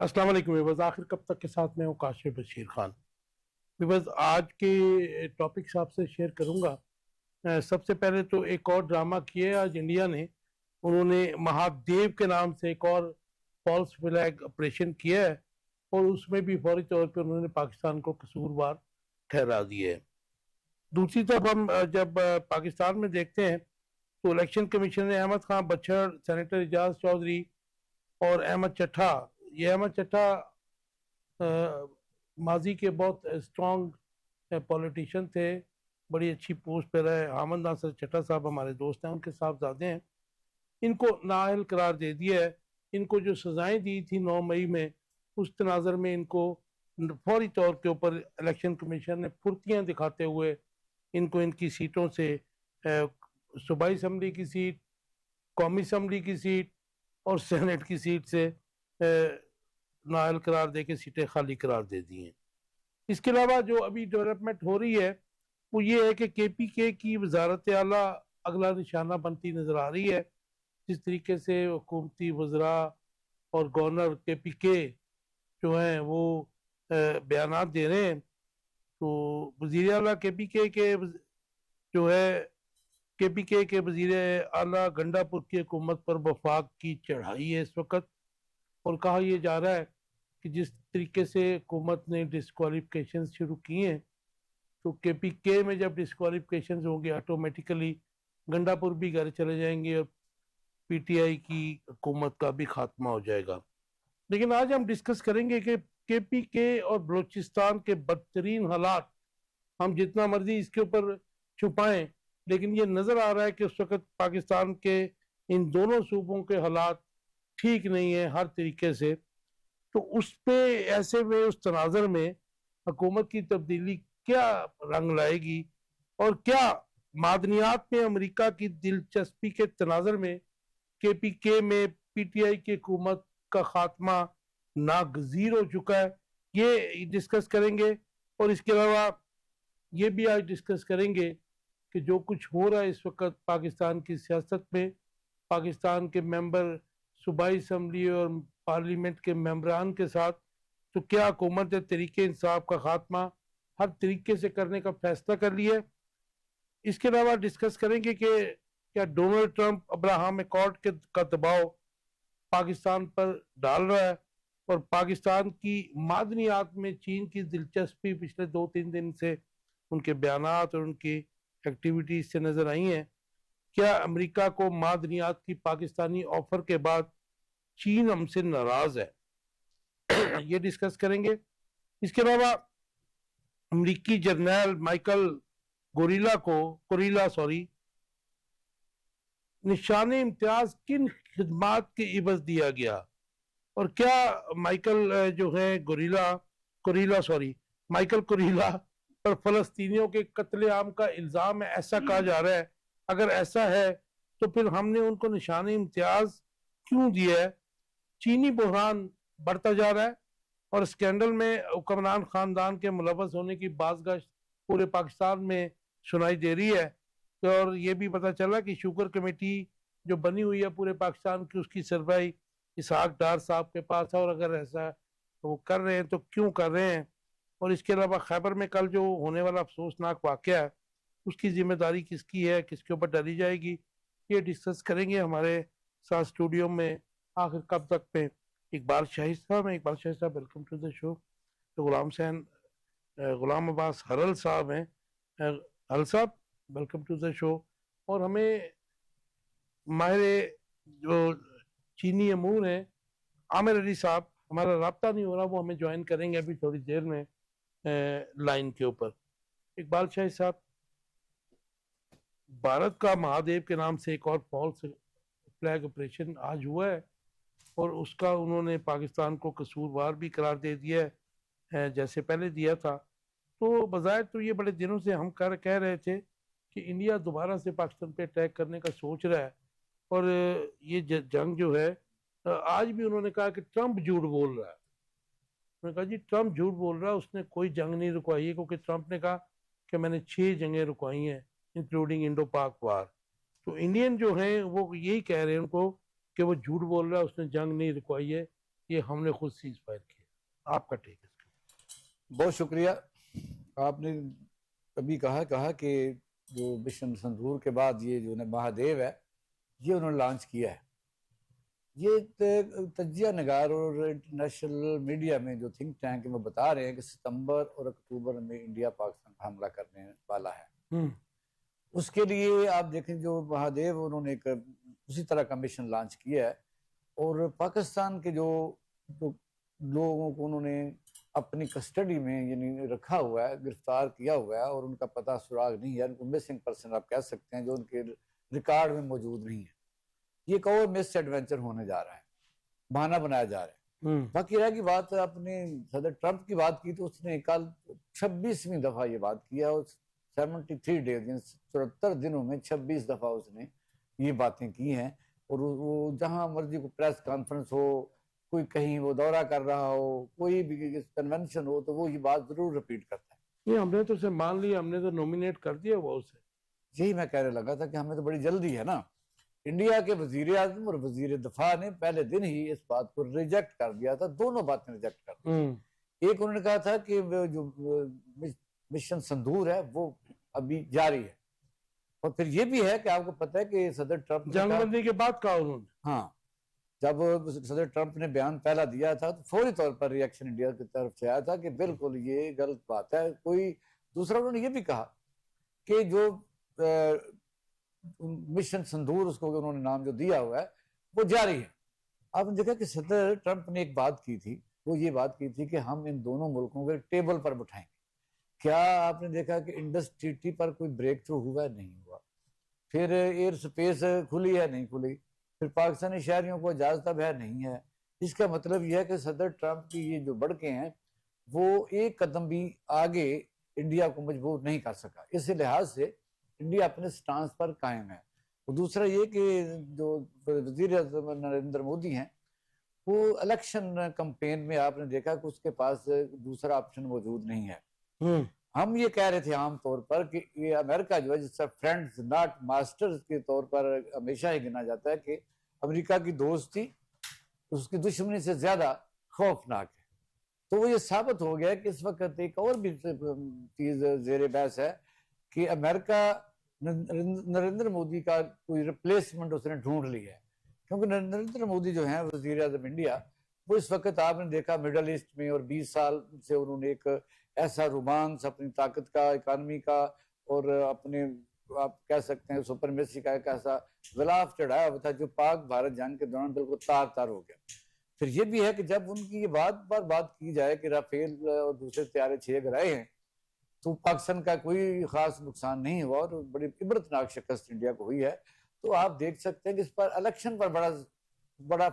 अस्सलाम वालेकुम व्यूअर्स, आखिर कब तक के साथ मैं हूँ काशिफ बशीर खान। व्यूअर्स, आज के टॉपिक्स आपसे शेयर करूँगा। सबसे पहले तो एक और ड्रामा किया है आज इंडिया ने। उन्होंने महादेव के नाम से एक और फॉल्स फ्लैग ऑपरेशन किया है और उसमें भी फौरी तौर पर उन्होंने पाकिस्तान को कसूरवार ठहरा दिया है। दूसरी तरफ हम जब पाकिस्तान में देखते हैं तो इलेक्शन कमीशन ने अहमद खान बच्छर, सेनेटर एजाज चौधरी और अहमद चट्ठा, ये अहमद चट्ठा माजी के बहुत स्ट्रॉन्ग पॉलिटिशियन थे, बड़ी अच्छी पोस्ट पे रहे। हामिद नासिर चट्टा साहब हमारे दोस्त हैं, उनके साहबजादे हैं। इनको नाअहल करार दे दिया है। इनको जो सजाएं दी थी 9 मई में, उस तनाजर में इनको फौरी तौर के ऊपर इलेक्शन कमीशन ने फुर्तियां दिखाते हुए इनको इनकी सीटों से सूबाई असम्बली की सीट, कौमी असम्बली की सीट और सेनेट की सीट से नाअहल करार दे के सीटें खाली करार दे दी हैं। इसके अलावा जो अभी डेवलपमेंट हो रही है वो ये है कि KPK की वजारत आला अगला निशाना बनती नज़र आ रही है। जिस तरीके से हुकूमती वज़रा और गवर्नर KPK जो हैं वो बयानात दे रहे हैं, तो वज़ीर आला KPK के जो है KPK के वज़ीर आला गंडापुर की हुकूमत पर वफाक की चढ़ाई है इस वक्त। और कहा यह जा रहा है कि जिस तरीके से हुकूमत ने डिस्क्वालिफिकेशन शुरू किए हैं, तो KPK में जब डिस्क्वालिफिकेशन होंगे ऑटोमेटिकली गंडापुर भी घर चले जाएंगे और PTI की हुकूमत का भी खात्मा हो जाएगा। लेकिन आज हम डिस्कस करेंगे कि KPK और बलूचिस्तान के बदतरीन हालात, हम जितना मर्जी इसके ऊपर छुपाएं, लेकिन ये नज़र आ रहा है कि उस वक्त पाकिस्तान के इन दोनों सूबों के हालात ठीक नहीं है हर तरीके से। तो उस पे ऐसे में उस तनाजर में हुकूमत की तब्दीली क्या रंग लाएगी और क्या मादनियात में अमेरिका की दिलचस्पी के तनाजर में KPK में PTI की हुकूमत का खात्मा नागजीर हो चुका है, ये डिस्कस करेंगे। और इसके अलावा ये भी आज डिस्कस करेंगे कि जो कुछ हो रहा है इस वक्त पाकिस्तान की सियासत में, पाकिस्तान के मेंबर सूबाई असम्बली और पार्लियामेंट के मेंबरान के साथ, तो क्या हुकूमत ने तरीके इंसाफ का खात्मा हर तरीके से करने का फैसला कर लिया है। इसके अलावा डिस्कस करेंगे कि क्या डोनाल्ड ट्रंप अब्राहम अकॉर्ड के का दबाव पाकिस्तान पर डाल रहा है और पाकिस्तान की मादनियात में चीन की दिलचस्पी पिछले 2-3 दिन से उनके बयानात और उनकी एक्टिविटीज से नजर आई हैं। क्या अमेरिका को मादनियात की पाकिस्तानी ऑफर के बाद चीन हमसे नाराज है, ये डिस्कस करेंगे। इसके अलावा अमरीकी जर्नल माइकल कुरीला निशान इम्तियाज किन खिदमात के इवज दिया गया और क्या माइकल जो है माइकल कुरीला पर फलस्तीनियों के कत्लेआम का इल्जाम है, ऐसा कहा जा रहा है। अगर ऐसा है तो फिर हमने उनको निशान इम्तियाज क्यों दिया है। चीनी बहरान बढ़ता जा रहा है और स्कैंडल में हुक्मरान खानदान के मुलवस होने की बाज़गश्त पूरे पाकिस्तान में सुनाई दे रही है। तो और ये भी पता चला कि शुगर कमेटी जो बनी हुई है पूरे पाकिस्तान की, उसकी सरबराही इसहाक डार साहब के पास है। और अगर ऐसा तो वो कर रहे हैं तो क्यों कर रहे हैं। और इसके अलावा खैबर में कल जो होने वाला अफसोसनाक वाक़या है, उसकी जिम्मेदारी किसकी है, किसके ऊपर डाली जाएगी, ये डिस्कस करेंगे हमारे साथ स्टूडियो में। आखिर कब तक में इकबाल शाहिद साहब, वेलकम टू द शो। तो गुलाम अब्बास हरल साहब हैं, हरल साहब, वेलकम टू द शो। और हमें माहिर जो चीनी अमूर हैं आमिर अली साहब, हमारा राब्ता नहीं हो रहा, वो हमें ज्वाइन करेंगे अभी थोड़ी देर में लाइन के ऊपर। इकबाल शाहिद साहब, भारत का महादेव के नाम से एक और फॉल्स फ्लैग ऑपरेशन आज हुआ है और उसका उन्होंने पाकिस्तान को कसूरवार भी करार दे दिया है, जैसे पहले दिया था। तो बज़ाहिर तो ये बड़े दिनों से हम कह रहे थे कि इंडिया दोबारा से पाकिस्तान पे अटैक करने का सोच रहा है। और ये जंग जो है, आज भी उन्होंने कहा कि ट्रंप झूठ बोल रहा है। उन्होंने कहा जी ट्रंप झूठ बोल रहा है, उसने कोई जंग नहीं रुकवाई है, क्योंकि ट्रंप ने कहा कि मैंने 6 जंगें रुकवाई हैं इंक्लूडिंग इंडो पाक वार। तो इंडियन जो हैं वो यही कह रहे हैं उनको कि वो झूठ बोल रहा है, उसने जंग नहीं रुकवाई है। ये हमने खुद सीज फायर किया। आपका टेक है? बहुत शुक्रिया। आपने अभी कहा कि जो मिशन संदूर के बाद ये जो महादेव है ये उन्होंने लॉन्च किया है। ये तजिया नगार और इंटरनेशनल मीडिया में जो थिंक टैंक है वो बता रहे हैं कि सितंबर और अक्टूबर में इंडिया पाकिस्तान हमला करने वाला है। उसके लिए आप देखें जो महादेव उन्होंने एक उसी तरह का मिशन लॉन्च किया है और पाकिस्तान के जो लोगों को उन्होंने अपनी कस्टडी में यानी रखा हुआ है, गिरफ्तार किया हुआ है और उनका पता सुराग नहीं है, उनको मिसिंग पर्सन आप कह सकते हैं, जो उनके रिकॉर्ड में मौजूद नहीं है। ये एक और मिस एडवेंचर होने जा रहा है, बहाना बनाया जा रहा है। बाकी रह की बात, आपने सदर ट्रंप की बात की तो उसने कल 26वीं दफा ये बात किया और 73 डेज 74 दिनों में 26 दफा उसने ये बातें की हैं। और वो जहां मर्जी को प्रेस कॉन्फ्रेंस हो, कोई कहीं वो दौरा कर रहा हो, कोई भी कन्वेंशन हो, तो वो ये बात जरूर रिपीट करता है। ये हमने तो उसे मान लिया, हमने तो नॉमिनेट कर दिया हुआ उसे। यही मैं कहने लगा था कि हमें तो बड़ी जल्दी है ना। इंडिया के वजीर आजम और वजीर दफा ने पहले दिन ही इस बात को रिजेक्ट कर दिया था, दोनों बातें रिजेक्ट कर दी। एक उन्होंने कहा था कि जो मिशन संदूर है वो अभी जारी है, और फिर ये भी है कि आपको पता है कि सदर ट्रंप जंगबंदी के बाद कहा उन्होंने। हाँ, जब सदर ट्रंप ने बयान पहला दिया था तो फौरी तौर पर रिएक्शन इंडिया की तरफ से आया था कि बिल्कुल ये गलत बात है। कोई दूसरा उन्होंने ये भी कहा कि जो मिशन संदूर उसको उन्होंने नाम जो दिया हुआ है वो जारी है। आपने देखा कि सदर ट्रंप ने एक बात की थी, वो ये बात की थी कि हम इन दोनों मुल्कों को टेबल पर बिठाएंगे। क्या आपने देखा कि इंडस ट्रीटी पर कोई ब्रेक थ्रू हुआ? नहीं हुआ। फिर एयर स्पेस खुली है? नहीं खुली। फिर पाकिस्तानी शहरियों को इजाजत अब है? नहीं है। इसका मतलब यह है कि सदर ट्रंप की ये जो बढ़के हैं वो एक कदम भी आगे इंडिया को मजबूर नहीं कर सका। इस लिहाज से इंडिया अपने स्टांस पर कायम है। और दूसरा ये कि जो वजीर आज़म नरेंद्र मोदी हैं वो इलेक्शन कैंपेन में आपने देखा कि उसके पास दूसरा ऑप्शन मौजूद नहीं है। हम ये कह रहे थे आमतौर पर कि ये अमेरिका जो है जिसका फ्रेंड्स नॉट मास्टर्स के तौर पर हमेशा ही गिना जाता है कि अमेरिका की दोस्ती उसकी दुश्मनी से ज्यादा खौफनाक है। तो वो ये साबित हो गया कि इस वक्त एक और भी चीज जेर बहस है कि अमेरिका नरेंद्र मोदी का कोई रिप्लेसमेंट उसने ढूंढ लिया है। क्योंकि नरेंद्र मोदी जो है वजीर आज़म इंडिया, वो इस वक्त आपने देखा मिडल ईस्ट में, और 20 साल से उन्होंने एक ऐसा रोमांस अपनी ताकत का, इकानमी का और अपने आप कह सकते हैं सुपरमेसी का एक ऐसा गिलाफ चढ़ाया हुआ था जो पाक भारत जंग के दौरान बिल्कुल तार तार हो गया। फिर ये भी है कि जब उनकी ये बात की जाए कि राफेल और दूसरे तैयारे 6 गिराए हैं तो पाकिस्तान का कोई खास नुकसान नहीं हुआ और बड़ी इबरतनाक शिकस्त इंडिया को हुई है। तो आप देख सकते हैं कि इस पर इलेक्शन पर बड़ा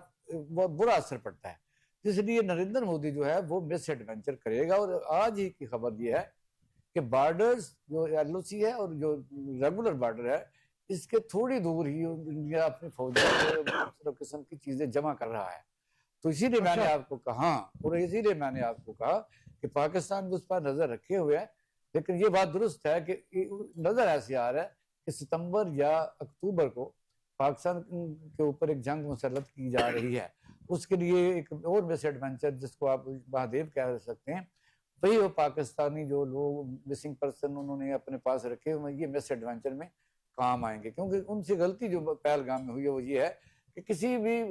बुरा असर पड़ता है। इसलिए नरेंद्र मोदी जो है वो मिस एडवेंचर करेगा। और आज ही की खबर ये है कि बॉर्डर्स जो LOC है और जो रेगुलर बॉर्डर है इसके थोड़ी दूर ही इंडिया अपनी फौजी किस्म की चीजें जमा कर रहा है। तो इसीलिए मैंने आपको कहा, और इसीलिए मैंने आपको कहा कि पाकिस्तान भी उस पर नजर रखे हुए है। लेकिन ये बात दुरुस्त है कि नजर ऐसे आ रहा है कि सितंबर या अक्टूबर को पाकिस्तान के ऊपर एक जंग मुसल्लत की जा रही है। उसके लिए एक और मिस एडवेंचर जिसको आप महादेव कह सकते हैं, वही वो पाकिस्तानी जो लोग मिसिंग पर्सन उन्होंने अपने पास रखे हुए ये मिस एडवेंचर में काम आएंगे। क्योंकि उनसे गलती जो पहलगाम में हुई है वो ये है कि किसी भी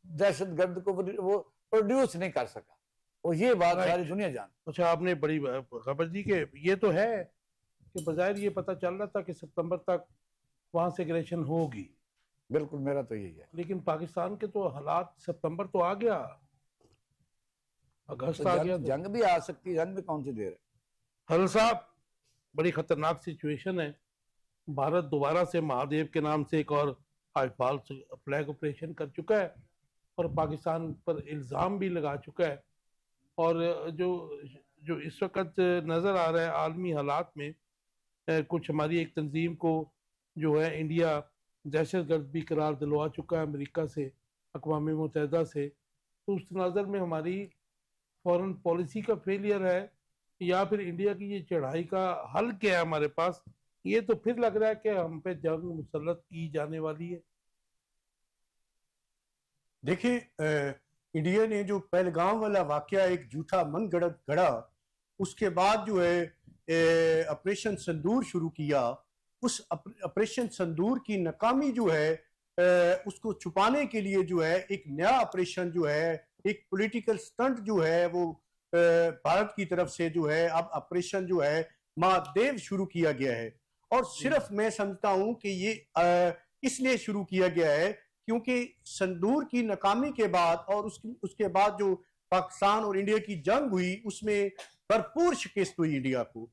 दहशतगर्द को वो प्रोड्यूस नहीं कर सका, और ये बात सारी दुनिया जान। अच्छा, आपने बड़ी खबर दी कि ये तो है कि बजाय ये पता चल रहा था कि सितंबर तक वहां से एग्रेशन होगी। बिल्कुल, मेरा तो यही है। लेकिन पाकिस्तान के तो हालात, सितंबर तो आ गया, अगस्त तो आ गया, जंग भी आ सकती है। जंग में कौन सी देर है? हल साहब, बड़ी खतरनाक सिचुएशन है। भारत दोबारा से महादेव के नाम से एक और फॉल्स फ्लैग ऑपरेशन कर चुका है और पाकिस्तान पर इल्ज़ाम भी लगा चुका है। और जो जो इस वक्त नज़र आ रहा है आलमी हालात में, कुछ हमारी एक तंजीम को जो है इंडिया दहशतगर्द भी करार दिलवा चुका है अमेरिका से, अक़वाम मुत्तहिदा से। तो उस नज़र में हमारी फॉरेन पॉलिसी का फेलियर है या फिर इंडिया की ये चढ़ाई का हल क्या है हमारे पास, ये तो फिर लग रहा है कि हम पे जंग मुसल्लत की जाने वाली है। देखिए, इंडिया ने जो पहलगाम वाला वाकया एक झूठा मन गढ़ंत गढ़ा, उसके बाद जो है ऑपरेशन संदूर शुरू किया। उस ऑपरेशन संदूर की नाकामी जो है उसको छुपाने के लिए जो है एक नया ऑपरेशन जो है, एक पॉलिटिकल स्टंट जो है वो भारत की तरफ से जो है अब ऑपरेशन जो है महादेव शुरू किया गया है। और सिर्फ मैं समझता हूं कि ये इसलिए शुरू किया गया है क्योंकि संदूर की नाकामी के बाद और उसके बाद जो पाकिस्तान और इंडिया की जंग हुई उसमें भरपूर शिकस्त हुई इंडिया को।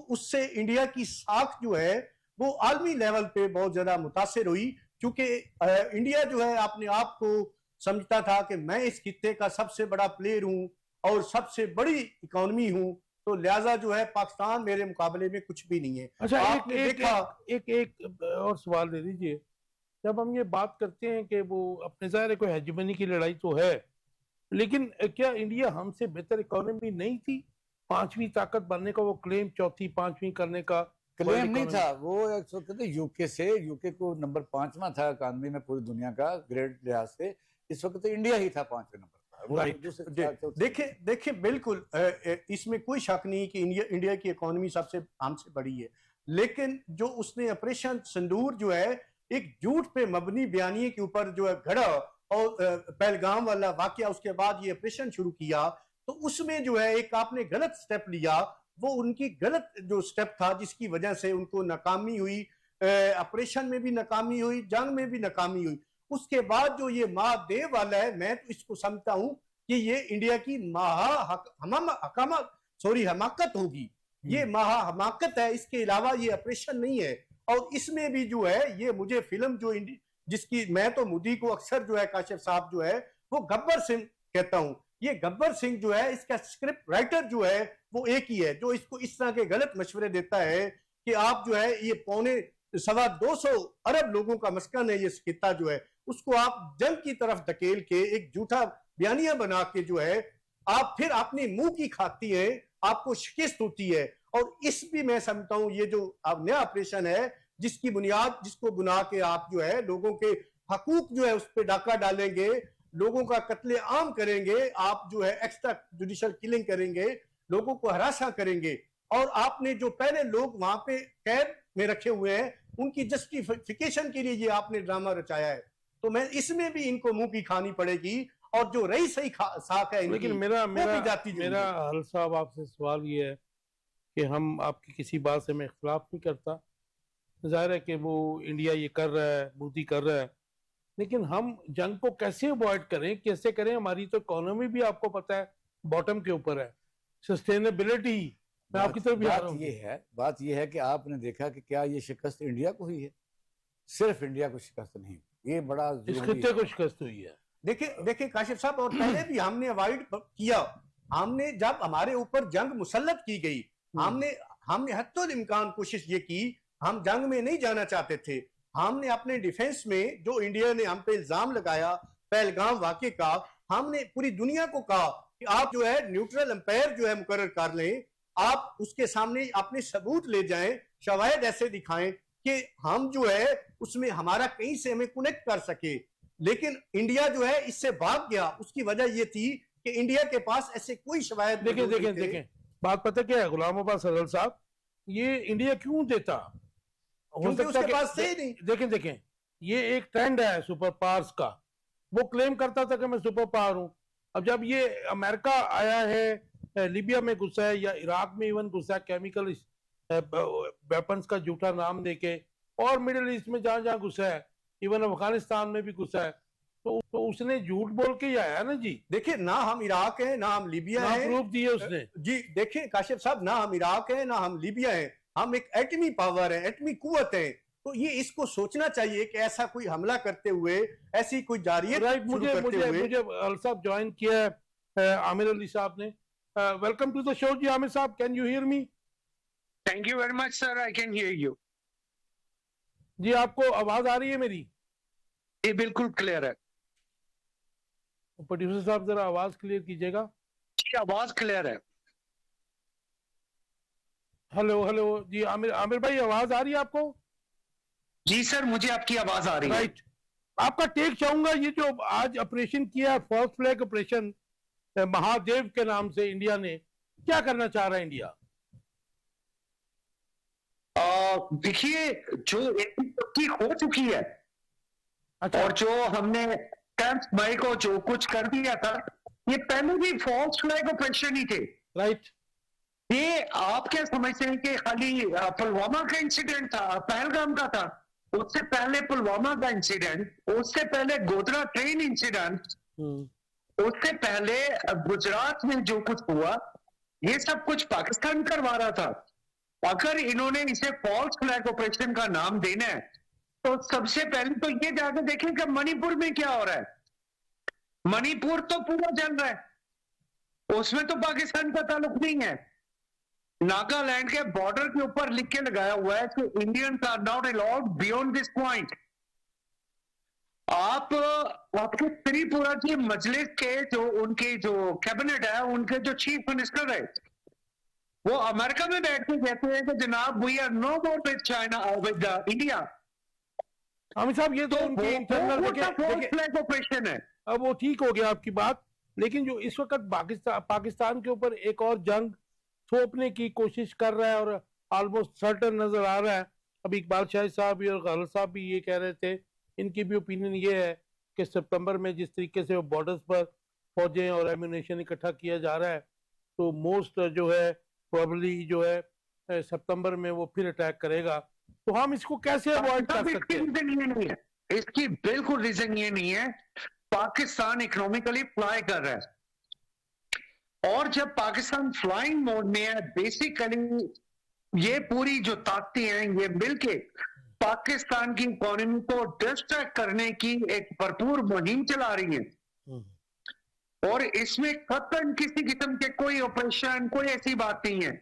उससे इंडिया की साख जो है वो आलमी लेवल पे बहुत ज्यादा मुतासिर हुई, क्योंकि इंडिया जो है अपने आप को समझता था कि मैं इस खित्ते का सबसे बड़ा प्लेयर हूं और सबसे बड़ी इकोनॉमी हूं, तो लिहाजा जो है पाकिस्तान मेरे मुकाबले में कुछ भी नहीं है। अच्छा, आपने देखा एक और सवाल दे दीजिए। जब हम ये बात करते हैं कि वो अपने ज़ाहिर है कोई हेजेमनी की लड़ाई तो है, लेकिन क्या इंडिया हमसे बेहतर इकोनॉमी नहीं थी? पांचवी ताकत बनने का वो क्लेम, चौथी पांचवी करने का क्लेम नहीं था वो। एक वक्त यूके से, यूके को नंबर 5वां था इकोनॉमी में पूरी दुनिया का ग्रेड लिहाज से। इस वक्त तो इंडिया ही था 5वें नंबर पर। देखिए बिल्कुल इसमें कोई शक नहीं कि इंडिया की इकोनॉमी सबसे हमसे बड़ी है, लेकिन जो उसने ऑपरेशन संदूर जो है एक झूठ पे मबनी बयानिए के ऊपर जो है घड़ा और पहलगाम वाला वाकया, उसके बाद ये ऑपरेशन शुरू किया, तो उसमें जो है एक आपने गलत स्टेप लिया। वो उनकी गलत जो स्टेप था जिसकी वजह से उनको नाकामी हुई, ऑपरेशन में भी नाकामी हुई, जंग में भी नाकामी हुई। उसके बाद जो ये महादेव वाला है, मैं तो इसको समझता हूं कि ये इंडिया की हमाकत होगी। ये महा हमाकत है, इसके अलावा ये ऑपरेशन नहीं है। और इसमें भी जो है ये मुझे फिल्म जो जिसकी मैं तो मोदी को अक्सर जो है काशिफ साहब जो है वो गब्बर सिंह कहता हूं। ये गब्बर सिंह जो है इसका स्क्रिप्ट राइटर जो है वो एक ही है जो इसको इस तरह के गलत मशवरे देता है कि आप जो है ये 225 अरब लोगों का मस्कन है, ये खित्ता जो है उसको आप जंग की तरफ धकेल के एक झूठा बयानिया बना के जो है आप फिर अपने मुंह की खाती है, आपको शिकस्त होती है। और इस भी मैं समझता हूं ये जो नया ऑपरेशन है जिसकी बुनियाद जिसको बुना के आप जो है लोगों के हकूक जो है उस पर डाका डालेंगे, लोगों का कत्ले आम करेंगे, आप जो है एक्स्ट्रा जुडिशियल किलिंग करेंगे, लोगों को हरासा करेंगे। और आपने जो पहले लोग वहां पे कैद में रखे हुए हैं उनकी जस्टिफिकेशन के लिए ये आपने ड्रामा रचाया है। तो मैं इसमें भी इनको मुंह की खानी पड़ेगी। और जो रही सही साख है इनकी, लेकिन मेरा हल साहब आपसे सवाल ये है कि हम आपकी किसी बात से मैं इख्तलाफ नहीं करता। जाहिर है कि वो इंडिया ये कर रहा है, मोदी कर रहा है, लेकिन हम जंग को कैसे अवॉइड करें, कैसे करें? हमारी तो इकोनॉमी भी आपको पता है बॉटम के ऊपर है, सस्टेनेबिलिटी। मैं आपकी तरफ भी आ रहा हूं। बात ये है कि आपने देखा कि क्या ये शिकस्त इंडिया को हुई है? सिर्फ इंडिया को शिकस्त नहीं, ये बड़ा इस खित्ते को शिकस्त हुई है। देखिए काशिफ साहब, और पहले भी हमने अवॉइड किया। हमने जब हमारे ऊपर जंग मुसल्लत की गई, हमने हत्तुल इम्कान कोशिश ये की, हम जंग में नहीं जाना चाहते थे। हमने अपने डिफेंस में जो इंडिया ने हम पे इल्जाम लगाया पहलगाम वाकये का, हमने पूरी दुनिया को कहा कि आप जो है न्यूट्रल अंपायर जो है मुकर्रर कर लें, आप उसके सामने अपने सबूत ले जाएं, शवाहिद ऐसे दिखाएं कि हम जो है उसमें हमारा कहीं से हमें कनेक्ट कर सके। लेकिन इंडिया जो है इससे भाग गया। उसकी वजह यह थी कि इंडिया के पास ऐसे कोई शवाहिद देखें बात पता क्या है गुलाम अब्बास सरल साहब, ये इंडिया क्यों देता? हो सकता है पास से नहीं। देखें ये एक ट्रेंड है सुपर पावर्स का। वो क्लेम करता था कि मैं सुपर पावर हूं। अब जब ये अमेरिका आया है, लीबिया में घुसा है या इराक में इवन घुसा है केमिकल वेपन्स का झूठा नाम देके, और मिडिल ईस्ट में जहां जहां घुसा है, इवन अफगानिस्तान में भी घुसा है, तो उसने झूठ बोल के ही आया ना जी। देखिए ना हम इराक हैं ना हम लीबिया हैं, प्रूफ दिए उसने जी। देखिए काशिफ साहब, ना हम इराक हैं ना हम लीबिया हैं, हम एक एटमी पावर है, एटमी कुव्वत है। तो ये इसको सोचना चाहिए कि ऐसा कोई हमला करते हुए, ऐसी कोई जारियत मुझे अल साहब ज्वाइन किया है आमिर अली साहब ने। वेलकम टू द शो जी आमिर साहब, can you hear me? Thank you very much sir, I can hear you. जी आपको आवाज आ रही है मेरी? ये बिल्कुल क्लियर है। प्रोड्यूसर साहब जरा आवाज क्लियर कीजिएगा। जी आवाज क्लियर है। हेलो जी आमिर भाई, आवाज आ रही है आपको? जी सर, मुझे आपकी आवाज आ रही है। राइट, आपका टेक चाहूंगा, ये जो आज ऑपरेशन किया, फॉल्स फ्लैग ऑपरेशन महादेव के नाम से इंडिया ने, क्या करना चाह रहा है इंडिया? देखिए, जो एक हो चुकी है अच्छा, और जो हमने 10 मई को जो कुछ कर दिया था, ये पहले भी फॉल्स फ्लैग ऑपरेशन ही थे। राइट। ये आप क्या समझते हैं कि खाली पुलवामा का इंसिडेंट था, पहलगाम का था? उससे पहले पुलवामा का इंसिडेंट, उससे पहले गोधरा ट्रेन इंसिडेंट, उससे पहले गुजरात में जो कुछ हुआ, ये सब कुछ पाकिस्तान करवा रहा था। अगर इन्होंने इसे फॉल्स फ्लैग ऑपरेशन का नाम देना है, तो सबसे पहले तो ये जाकर देखें कि मणिपुर में क्या हो रहा है। मणिपुर तो पूरा चल रहा है, उसमें तो पाकिस्तान का ताल्लुक नहीं है। नागालैंड के बॉर्डर के ऊपर लिख के लगाया हुआ है कि Indians are not allowed beyond this point. आपके त्रिपुरा की मजलिस के जो उनके जो कैबिनेट है, उनके जो चीफ मिनिस्टर है, वो अमेरिका में बैठ के कहते हैं कि जनाब we are no more with China with India. Aamir साहब, ये तो तो उनके इंटरनल फॉल्स फ्लैग ऑपरेशन है। अब वो ठीक हो गया आपकी बात, लेकिन जो इस वक्त पाकिस्तान के ऊपर एक और जंग थोपने की कोशिश कर रहा है और ऑलमोस्ट सर्टन नजर आ रहा है। अभी इकबाल शाहिद साहब भी और गहलोत साहब भी ये कह रहे थे, इनकी भी ओपिनियन ये है कि सितंबर में जिस तरीके से बॉर्डर्स पर फौजें और एम्यूनेशन इकट्ठा किया जा रहा है, तो मोस्ट जो है प्रोबेबली जो है सितंबर में वो फिर अटैक करेगा। तो हम इसको कैसे अवॉइड कर सकते हैं? रीजन ये नहीं है, इसकी बिल्कुल रीजन ये नहीं है। पाकिस्तान इकोनॉमिकली फ्लाई कर रहा है, और जब पाकिस्तान फ्लाइंग मोड में है, बेसिकली ये पूरी जो ताकतें हैं ये मिलके पाकिस्तान की इकोनॉमी को डिस्ट्रैक्ट करने की एक भरपूर मुहिम चला रही है। और इसमें कतई किसी किस्म के कोई ऑपरेशन, कोई ऐसी बात नहीं है।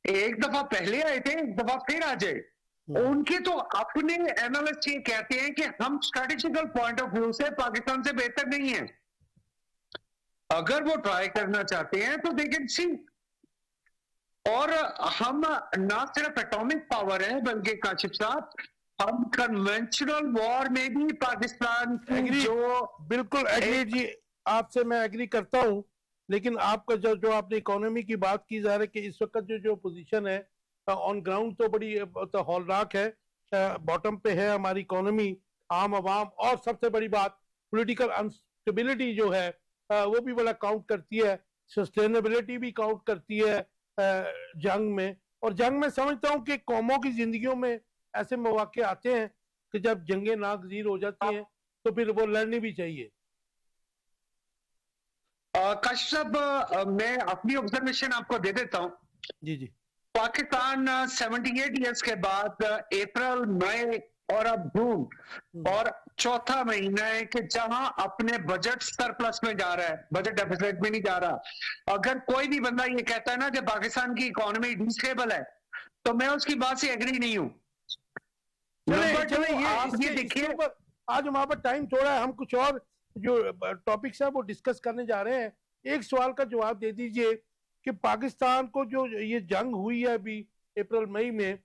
एक दफा पहले आए थे, एक दफा फिर आ जाए। उनके तो अपने एनालिस्ट ये कहते हैं कि हम स्ट्रेटेजिकल पॉइंट ऑफ व्यू से पाकिस्तान से बेहतर नहीं है। अगर वो ट्राई करना चाहते हैं तो दे कैन सी। और हम ना सिर्फ एटॉमिक पावर है, बल्कि काशिफ साहब, हम कन्वेंशनल वॉर में भी पाकिस्तान की जो बिल्कुल एग्री जी, आपसे मैं एग्री करता हूं। लेकिन आपका जो आपने इकोनॉमी की बात की जा रही है कि इस वक्त जो पोजीशन है ऑन ग्राउंड तो बड़ी तो हौलनाक है, बॉटम पे है हमारी इकोनॉमी, आम आवाम, और सबसे बड़ी बात पॉलिटिकल अनस्टेबिलिटी जो है वो भी बड़ा काउंट करती है, सस्टेनेबिलिटी भी काउंट करती है जंग में। और जंग में समझता हूँ कि कौमों की जिंदगियों में ऐसे मौके आते हैं कि जब जंगें नागजीर हो जाती हैं तो फिर वो लड़नी भी चाहिए। काशिफ साहब, मैं अपनी ऑब्जर्वेशन आपको दे देता हूं। जी जी। पाकिस्तान 78 इयर्स के बाद अप्रैल, मई और अब जून और चौथा महीना है कि जहां अपने बजट सरप्लस में जा रहा है, बजट डेफिसिट में नहीं जा रहा। अगर कोई भी बंदा ये कहता है ना कि पाकिस्तान की इकोनॉमी डिस्टेबल है, तो मैं उसकी बात से एग्री नहीं हूं। आप ये देखिए, आज हमारे पास टाइम थोड़ा है, हम कुछ और जो टॉपिक्स है वो डिस्कस करने जा रहे हैं। एक सवाल का जवाब दे दीजिए कि पाकिस्तान को जो ये जंग हुई है अभी अप्रैल मई में,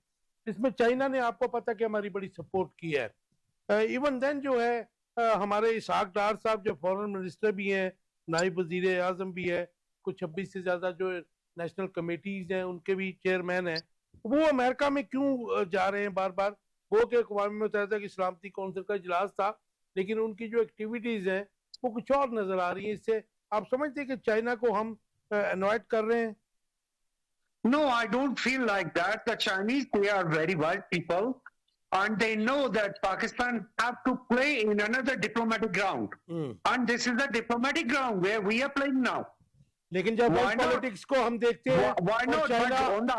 इसमें चाइना ने आपको पता कि हमारी बड़ी सपोर्ट की है। इवन देन जो है हमारे इसहाक डार साहब जो फॉरेन मिनिस्टर भी हैं, नायब वजीर आजम भी है, कुछ 26 से ज्यादा जो नेशनल कमेटीज हैं उनके भी चेयरमैन हैं, वो अमेरिका में क्यों जा रहे हैं बार बार? वो कि अक़वाम मुत्तहिदा की सलामती कौंसिल का इजलास था, लेकिन उनकी जो एक्टिविटीज हैं वो कुछ और नजर आ रही है। इससे आप समझते हैं कि चाइना को हम अवॉइड कर रहे हैं? No, I don't feel like that. The Chinese, they are very wise people, and they know that Pakistan have to play in another diplomatic ground. And this is the diplomatic ground where we are playing now. लेकिन जब politics को हम देखते हैं, why not? But on the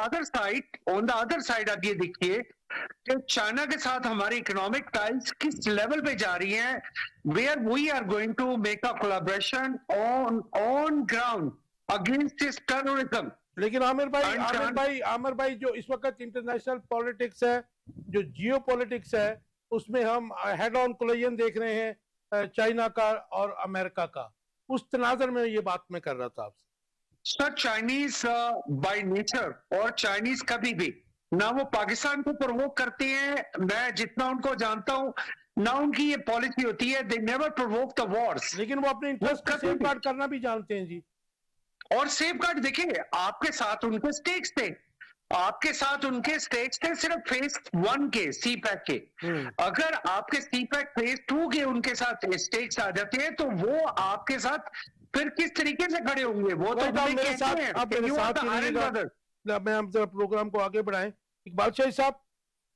other side आप ये देखिए कि चाइना के साथ हमारी इकोनॉमिक टाइज किस लेवल पे जा रही हैं, where we are going to make a collaboration on ground against this terrorism. लेकिन आमिर भाई जो इस वक्त इंटरनेशनल पॉलिटिक्स है, जो जियो पॉलिटिक्स है, उसमें हम हेड ऑन कोलिजन देख रहे हैं चाइना का और अमेरिका का। उस तनाजर में ये बात मैं कर रहा था आपसे। सर, चाइनीज बाय नेचर, और चाइनीज कभी भी ना वो पाकिस्तान को प्रवोक करते हैं। मैं जितना उनको जानता हूं, ना उनकी ये पॉलिसी होती है, they never provoke the Wars. लेकिन वो अपने इंटरेस्ट को कभी भी- सेफगार्ड करना भी जानते हैं जी। और सेफ गार्ड देखिए, आपके साथ उनके स्टेक्स थे, आपके साथ उनके स्टेक्स थे सिर्फ फेज 1 के सी पैक के। अगर आपके सी पैक फेज 2 के उनके साथ स्टेक्स आ जाते हैं तो वो आपके साथ फिर किस तरीके से खड़े होंगे? वो तो वही तो हमें मेरे कहते साथ हैं आप कि मेरे you are साथ the ही iron रहिएगा। brother। मैं हम जरा प्रोग्राम को आगे बढ़ाएं। इकबाल शाही साहब,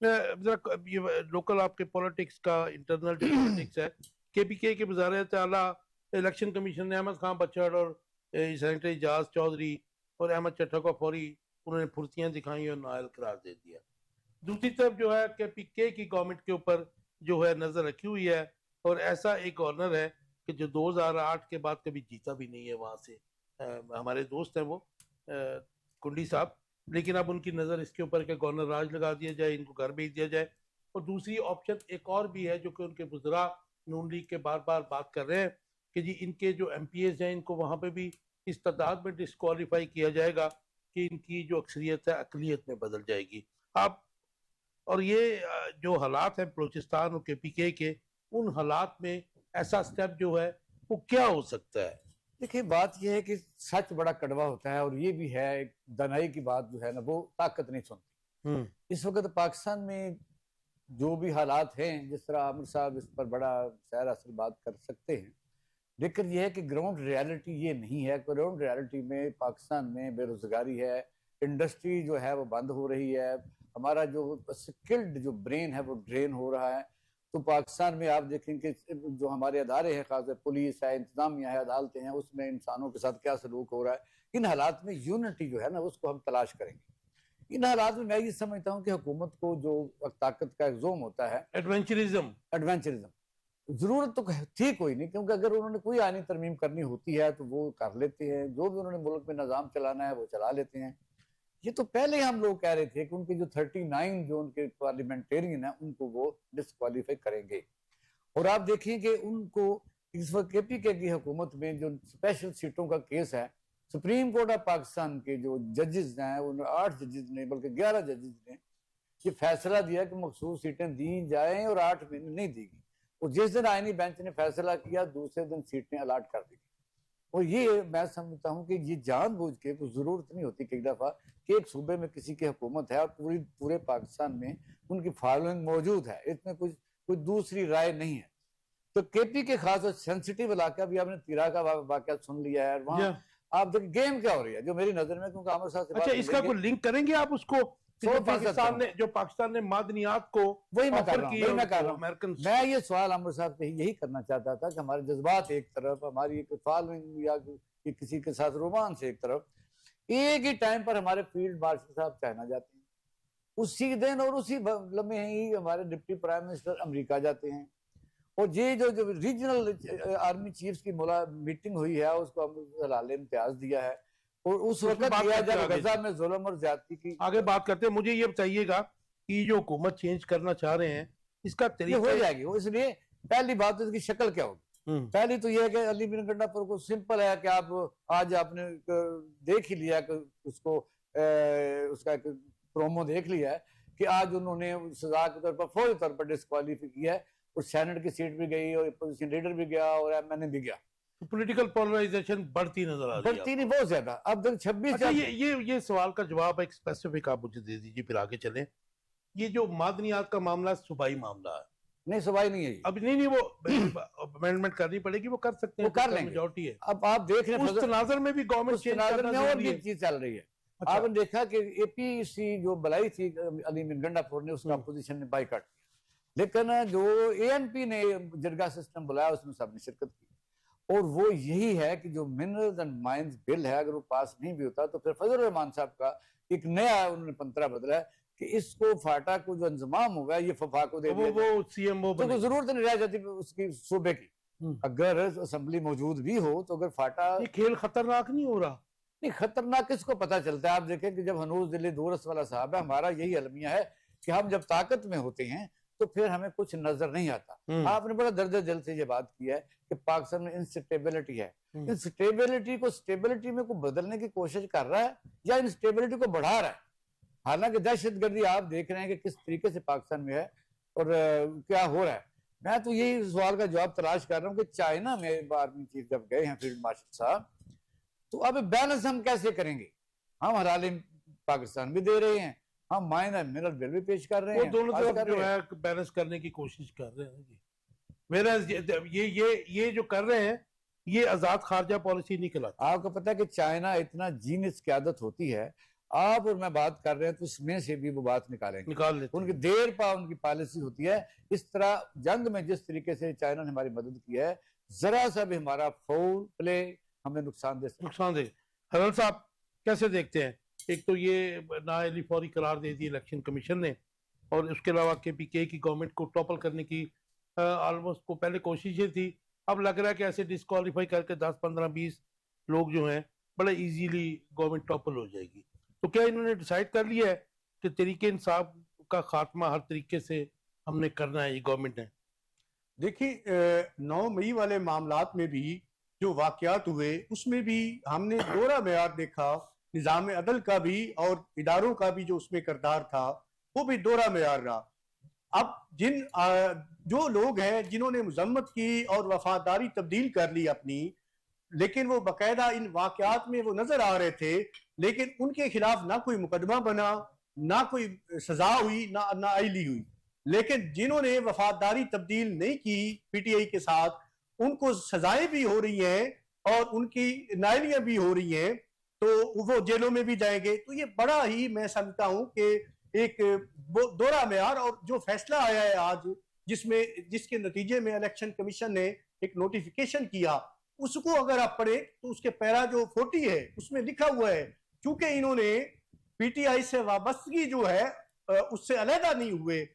जरा ये लोकल आपके पॉलिटिक्स का इंटरनल पॉलिटिक्स है। केपीके के वज़ारत आला इलेक्शन कमीशन ने अहमद खान बच्चड़ और सेनेटर एजाज चौधरी और अहमद चट्टा को फौरी उन्होंने फुर्तियां दिखाई और नाअहल करार दे दिया। दूसरी तरफ जो है केपीके की गवर्नमेंट के ऊपर जो है नजर रखी हुई है, और ऐसा एक गवर्नर है कि जो 2008 के बाद कभी जीता भी नहीं है वहां से। हमारे दोस्त हैं वो कुंडी साहब, लेकिन अब उनकी नज़र इसके ऊपर कि गवर्नर राज लगा दिया जाए, इनको घर भेज दिया जाए। और दूसरी ऑप्शन एक और भी है जो कि उनके बुजुर्ग नून लीग के बार बार बात कर रहे हैं कि जी इनके जो MPs हैं इनको वहाँ पे भी इस तादाद में डिस्क्वालीफाई किया जाएगा कि इनकी जो अक्सरियत है अकलियत में बदल जाएगी। आप और ये जो हालात हैं बलूचिस्तान और KPK के, उन हालात में ऐसा स्टेप जो है वो क्या हो सकता है? देखिए, बात यह है कि सच बड़ा कड़वा होता है, और ये भी है एक दनाई की बात जो है ना, वो ताकत नहीं सुनती। इस वक्त पाकिस्तान में जो भी हालात हैं, जिस तरह आमिर साहब इस पर बड़ा सैर असल बात कर सकते हैं, लेकिन यह है कि ग्राउंड रियलिटी ये नहीं है। ग्राउंड रियलिटी में पाकिस्तान में बेरोजगारी है, इंडस्ट्री जो है वो बंद हो रही है, हमारा जो स्किल्ड जो ब्रेन है वो ड्रेन हो रहा है। तो पाकिस्तान में आप देखें कि जो हमारे अदारे हैं, खासकर पुलिस है, इंतजामिया है, अदालतें हैं, उसमें इंसानों के साथ क्या सलूक हो रहा है। इन हालात में यूनिटी जो है ना, उसको हम तलाश करेंगे। इन हालात में मैं ये समझता हूँ कि हुकूमत को जो ताकत का एक जोम होता है, एडवेंचरिज्म जरूरत तो थी कोई नहीं, क्योंकि अगर उन्होंने कोई आईनी तरमीम करनी होती है तो वो कर लेते हैं, जो भी उन्होंने मुल्क में निज़ाम चलाना है वो चला लेते हैं। ये तो पहले हम लोग कह रहे थे कि उनके जो 39 जो उनके पार्लियामेंटेरियन है उनको वो डिस्क्वालीफाई करेंगे। और आप देखें कि उनको इस वक्त KPK की हुकूमत में जो स्पेशल सीटों का केस है, सुप्रीम कोर्ट ऑफ पाकिस्तान के जो जजेस हैं, उन 8 जजेस ने, बल्कि 11 जजेस ने ये फैसला दिया कि मखसूस सीटें दी जाएं और 8 महीने नहीं दी गई। और जिस दिन आईनी बेंच ने फैसला किया, दूसरे दिन सीटें अलाट कर दी। और ये मैं समझता हूँ कि ये जानबूझ के कोई जरूरत नहीं होती कई दफा कि एक सूबे में किसी की हुकूमत है और पूरे पाकिस्तान में उनकी फॉलोइंग मौजूद है, इसमें कोई दूसरी राय नहीं है। तो KPK खास और सेंसिटिव इलाका भी आपने तिरा का वाकया सुन लिया है, वहाँ आप देखिए गेम क्या हो रही है जो मेरी नजर में, क्योंकि आमिर साहब से अच्छा, इसका कोई लिंक करेंगे आप उसको? जो पाकिस्तान ने मादनियात को वही मैं कर रहा हूँ। अमेरिकन, मैं ये सवाल आमिर साहब से यही करना चाहता था कि हमारे जज्बात एक तरफ, हमारी एक फॉलोइंग या किसी के साथ रोमांस एक तरफ, एक ही टाइम पर हमारे फील्ड मार्शल साहब चाइना जाते हैं, उसी दिन और उसी लम्हे ही हमारे डिप्टी प्राइम मिनिस्टर अमेरिका जाते हैं। और ये जो रीजनल आर्मी चीफ्स की मीटिंग हुई है उसको हम इम्तियाज दिया है, और उस वक्त दिया जब गजा में जुल्म और ज्यादती की। आगे बात करते हैं। मुझे ये बताइएगा कि जो हुकूमत चेंज करना चाह रहे हैं इसका तरीका हो जाएगी। इसलिए पहली बात तो इसकी शक्ल क्या होगी। पहली तो यह है कि अली बिन गंडापुर को सिंपल है कि आप आज आपने देख ही लिया कि उसको उसका एक प्रोमो देख लिया है कि आज उन्होंने सजा के तौर पर फौरी तौर पर डिस्क्वालीफाई किया है, और सेनेट की सीट भी गई और अपोजिशन लीडर भी गया और MNA भी गया। पॉलिटिकल पोलराइजेशन बढ़ती नजर आ रही है, बढ़ती नहीं, बहुत ज्यादा। अब 26 अच्छा, ये सवाल का जवाब एक स्पेसिफिक आप मुझे दे दीजिए, फिर आगे चलें। ये जो मादनियात का मामला सूबाई मामला है, नहीं सूबाई नहीं है अब नहीं वो अमेंडमेंट करनी पड़ेगी, वो कर सकते हैं, वो कर लेंगे, मेजॉरिटी है। अब आप देख रहे हैं उस तनाज़र में भी गवर्नमेंट चेंज करना में और जरूरी भी है। चीज चल रही है। अच्छा। आपने देखा कि APC जो बुलाई थी अली बिन गंडापुर ने, उसका अपोजिशन ने बाइकआउट किया, लेकिन जो ANP ने जरगा सिस्टम बुलाया उसमें सबने शिरकत की। और वो यही है कि जो मिनरल्स एंड माइंस बिल है, अगर वो पास नहीं भी होता तो फिर फजल रहमान साहब का एक नया उन्होंने पंतरा बदला है कि इसको फाटा को जो इंजमाम होगा ये फफा को दे दिया वो CMO तो कोई जरूरत नहीं रह जाती उसकी सूबे की। अगर असेंबली मौजूद भी हो तो अगर फाटा, ये खेल खतरनाक नहीं हो रहा? नहीं, खतरनाक किसको पता चलता है। आप देखें कि जब हनूज दिल्ली दूरस वाला साहब है, हमारा यही अलमिया है कि हम जब ताकत में होते हैं तो फिर हमें कुछ नजर नहीं आता। आपने बड़ा दर्द दिल से ये बात की है कि पाकिस्तान में इंस्टेबिलिटी है। इंस्टेबिलिटी को स्टेबिलिटी में को बदलने की कोशिश कर रहा है या इंस्टेबिलिटी को बढ़ा रहा है। हालांकि दहशतगर्दी आप देख रहे हैं कि किस तरीके से पाकिस्तान में है और क्या हो रहा है। मैं तो यही सवाल का जवाब तलाश कर रहा हूँ कि चाइना में आर्मी चीफ जब गए हैं फील्ड मार्शल साहब, तो अब बैलेंस हम कैसे करेंगे? हम हराले पाकिस्तान भी दे रहे हैं, हम माइनर मिनरल बिल भी पेश कर रहे वो हैं, दोनों पास तरफ कर जो रहे हैं। है बैलेंस करने की कोशिश कर रहे हैं जी। मेरा ये जो कर रहे हैं ये आजाद खारजा पॉलिसी नहीं कहलाती। आपको पता है कि चाइना इतना जीनियस क़यादत होती है, आप और मैं बात कर रहे हैं तो इसमें से भी वो बात निकालेंगे। निकाल लेते उनकी हैं। देर पा उनकी पॉलिसी होती है। इस तरह जंग में जिस तरीके से चाइना ने हमारी मदद की है, जरा सा भी हमारा फाउल प्ले हमें नुकसान दे सकता नुकसानदेह। हरल साहब कैसे देखते हैं? एक तो ये नाअहली फौरी करार दे दी इलेक्शन कमीशन ने, और उसके अलावा KPK की गवर्नमेंट को टॉपल करने की ऑलमोस्ट को पहले कोशिशें थी। अब लग रहा है कि ऐसे डिस्क्वालीफाई करके 10, 15, 20 लोग जो हैं बड़े इजीली गवर्नमेंट टॉपल हो जाएगी। तो क्या इन्होंने डिसाइड कर लिया है कि तरीके इंसाफ का खात्मा हर तरीके से हमने करना है, ये गवर्नमेंट ने? देखिए 9 मई वाले मामलात में भी जो वाकयात हुए उसमें भी हमने दोहरा मेयार देखा। निज़ाम अदल का भी और इदारों का भी जो उसमें किरदार था वो भी दोहरा मेयार रहा। अब जो लोग हैं जिन्होंने मजम्मत की और वफादारी तब्दील कर ली अपनी, लेकिन वो बाकायदा इन वाकयात में वो नजर आ रहे थे, लेकिन उनके खिलाफ ना कोई मुकदमा बना, ना कोई सजा हुई, ना नाअहली हुई। लेकिन जिन्होंने वफादारी तब्दील नहीं की PTI के साथ, उनको सजाएं भी हो रही हैं और उनकी नाअहलियां भी हो रही हैं, तो वो जेलों में भी जाएंगे। तो ये बड़ा ही मैं समझता हूं कि एक दोहरा मेयार। और जो फैसला आया है आज, जिसके नतीजे में इलेक्शन कमीशन ने एक नोटिफिकेशन किया, उसको अगर आप पढ़े तो उसके पैरा जो 40 है उसमें लिखा हुआ है, क्योंकि इन्होंने PTI से वाबस्तगी जो है उससे अलहदा नहीं हुए,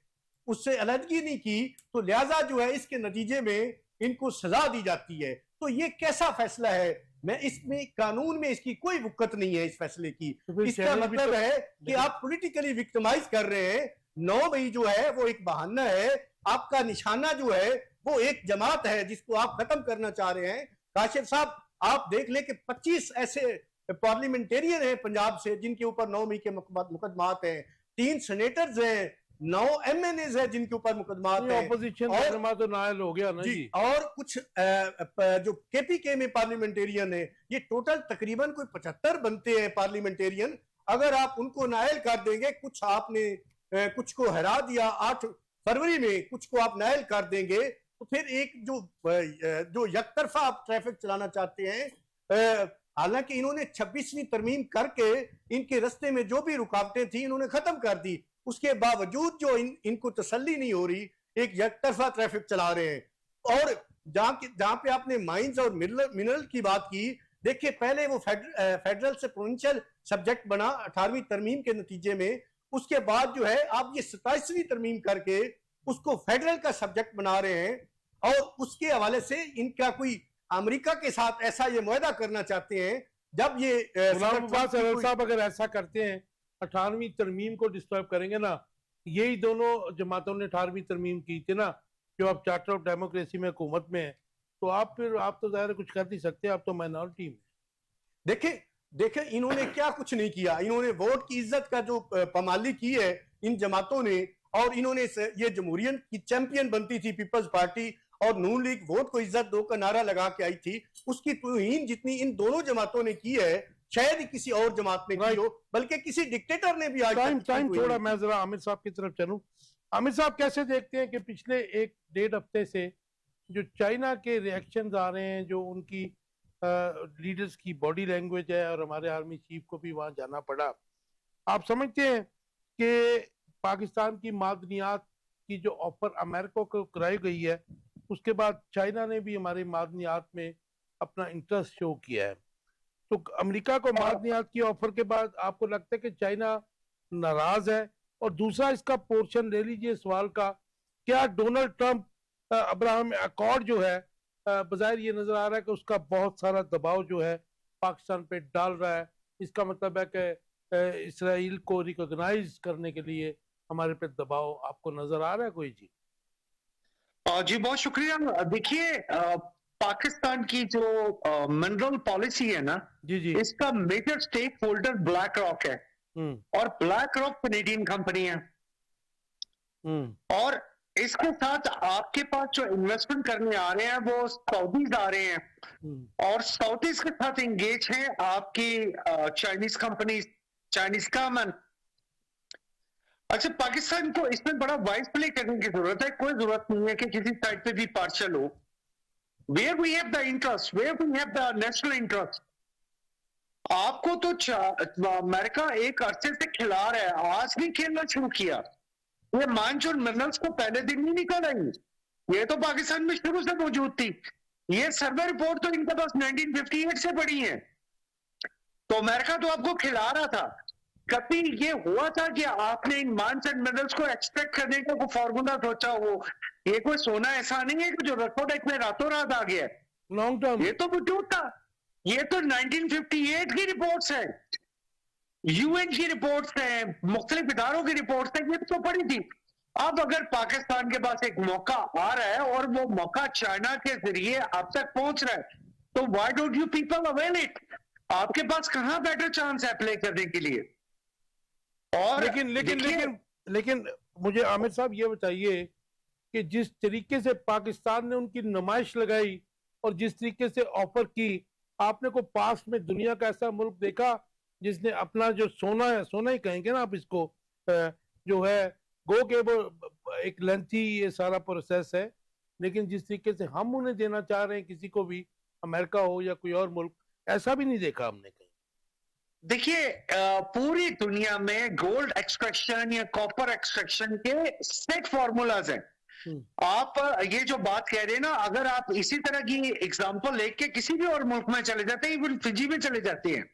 उससे अलहदगी नहीं की, तो लिहाजा जो है इसके नतीजे में इनको सजा दी जाती है। तो ये कैसा फैसला है? मैं इसमें कानून में इसकी कोई वुकत नहीं है इस फैसले की। तो फिर इसका चैनल भी मतलब तो- है कि आप पॉलिटिकली विक्टिमाइज कर रहे हैं। 9 मई जो है वो एक बहाना है। आपका निशाना जो है वो एक जमात है जिसको आप खत्म करना चाह रहे हैं। काशिफ साहब, आप देख लें कि 25 ऐसे पार्लियामेंटेरियन हैं पंजाब से जिनके ऊपर 9 मई के मुकदमात हैं, 3 सेनेटर्स हैं, 9 MNAs हैं जिनके ऊपर मुकदमात हैं, ऑपोजिशन और- रहनुमा तो नाअहल हो गया ना जी। जी। और कुछ जो KPK में पार्लियामेंटेरियन है, ये टोटल तकरीबन कोई 75 बनते हैं पार्लियामेंटेरियन। अगर आप उनको नाअहल कर देंगे, कुछ आपने कुछ को हरा दिया 8 फरवरी में, कुछ को आप नाअहल कर देंगे, तो फिर एक जो यकतरफा आप ट्रैफिक चलाना चाहते हैं, हालांकि इन्होंने 26वीं तरमीम करके इनके रास्ते में जो भी रुकावटें थी इन्होंने खत्म कर दी, उसके बावजूद जो इनको तसल्ली नहीं हो रही, एक यकतरफा ट्रैफिक चला रहे हैं। और जहां पे आपने माइंस और मिनरल की बात की, देखिए पहले वो फेडरल से प्रोविंशियल सब्जेक्ट बना 18वीं तरमीम के नतीजे में, उसके बाद जो है आप ये 27वीं तरमीम करके उसको फेडरल का सब्जेक्ट बना रहे हैं, और उसके हवाले से इनका कोई अमेरिका के साथ ऐसा ये मुआहदा करना चाहते हैं। जब ये गुलाम अब्बास अहमद साहब अगर ऐसा करते हैं, 18वीं तरमीम को डिस्टर्ब करेंगे ना, यही दोनों जमातों ने 18वीं तरमीम की थी ना, जो आप चार्टर ऑफ डेमोक्रेसी में हुकूमत में है, तो आप तो ज़ाहिर कुछ कर नहीं सकते, आप तो माइनॉरिटी में। देखे इन्होंने क्या कुछ नहीं किया। इन्होंने वोट की इज्जत का जो पमाली की है इन जमातों ने, और इन्होंने ये जमहूरियत की चैंपियन बनती थी पीपल्स पार्टी, और नून लीग वोट को इज्जत दो का नारा लगा के आई थी, उसकी तौहीन जितनी इन दोनों जमातों ने की है शायद ही किसी और जमात ने की हो, बल्कि किसी डिक्टेटर ने भी आज टाइम थोड़ा मैं जरा आमिर साहब की तरफ चलूं। आमिर साहब कैसे देखते हैं कि पिछले 1-1.5 हफ्ते से जो चाइना के रिएक्शंस आ रहे हैं, जो उनकी लीडर्स की बॉडी लैंग्वेज है, और हमारे आर्मी चीफ को भी वहां जाना पड़ा, आप समझते हैं कि पाकिस्तान की मादनियात की जो ऑफर अमेरिका को कराई गई है, उसके बाद चाइना ने भी हमारे मादनियात में अपना इंटरेस्ट शो किया है, तो अमेरिका को मादनियात की ऑफर के बाद आपको लगता है कि चाइना नाराज है? और दूसरा इसका पोर्शन ले लीजिए सवाल का, क्या डोनाल्ड ट्रंप अब्राहम अकॉर्ड जो है, बज़ाहिर ये नजर आ रहा है कि उसका बहुत सारा दबाव जो है पाकिस्तान पे डाल रहा है, इसका मतलब है कि इसराइल को रिकॉग्नाइज करने के लिए हमारे पे दबाव आपको नजर आ रहा है कोई? जी जी बहुत शुक्रिया। देखिए पाकिस्तान की जो मिनरल पॉलिसी है ना, जी जी इसका major stakeholder BlackRock है, और ब्लैक रॉक कैनेडियन कंपनी है, और इसके साथ आपके पास जो इन्वेस्टमेंट करने आ रहे हैं वो सऊदीज आ रहे हैं और सऊदीज के साथ एंगेज हैं आपकी चाइनीज कंपनी, चाइनीज गवर्नमेंट। अच्छा, पाकिस्तान को इसमें बड़ा वाइज प्ले करने की जरूरत है, कोई जरूरत नहीं है कि किसी साइड पे भी पार्शल हो। Where we have the interest, where we have the national interest. आपको तो अमेरिका एक अरसे से खिला रहा है, आज भी खेलना शुरू किया। ये मानसून मिनरल्स को पहले दिन नहीं निकल आई, ये तो पाकिस्तान में शुरू से मौजूद थी। ये सर्वे रिपोर्ट तो इनके पास 1958 से पड़ी है। तो अमेरिका तो आपको खिला रहा था। कभी ये हुआ था कि आपने इन माइंस एंड मिनरल्स को एक्सट्रैक्ट करने का कोई फॉर्मूला सोचा हो? ये कोई सोना ऐसा नहीं है कि जो रसोडेक में रातों रात आ गया। लॉन्ग टर्म ये तो वजूद था, ये तो 1958 की रिपोर्ट्स है, यूएन की रिपोर्ट्स है, मुख्तलिफ इदारों की रिपोर्ट्स है, ये तो पड़ी थी। अब अगर पाकिस्तान के पास एक मौका आ रहा है और वो मौका चाइना के जरिए अब तक पहुंच रहा है, तो why don't you people avail it? आपके पास कहां बेटर चांस है प्ले करने के लिए? और लेकिन मुझे आमिर साहब ये बताइए कि जिस तरीके से पाकिस्तान ने उनकी नुमाइश लगाई और जिस तरीके से ऑफर की, आपने को पास में दुनिया का ऐसा मुल्क देखा जिसने अपना जो सोना है, सोना ही कहेंगे ना आप इसको, जो है गो के वो एक लेंथी ये सारा प्रोसेस है, लेकिन जिस तरीके से हम उन्हें देना चाह रहे हैं किसी को भी, अमेरिका हो या कोई और मुल्क, ऐसा भी नहीं देखा हमने कहीं। देखिए, पूरी दुनिया में गोल्ड एक्सट्रैक्शन या कॉपर एक्सट्रैक्शन के सेट फॉर्मूलाज हैं। आप ये जो बात कह रहे हैं ना, अगर आप इसी तरह की एग्जांपल लेके किसी भी और मुल्क में चले जाते हैं, इवन फिजी में चले जाते हैं,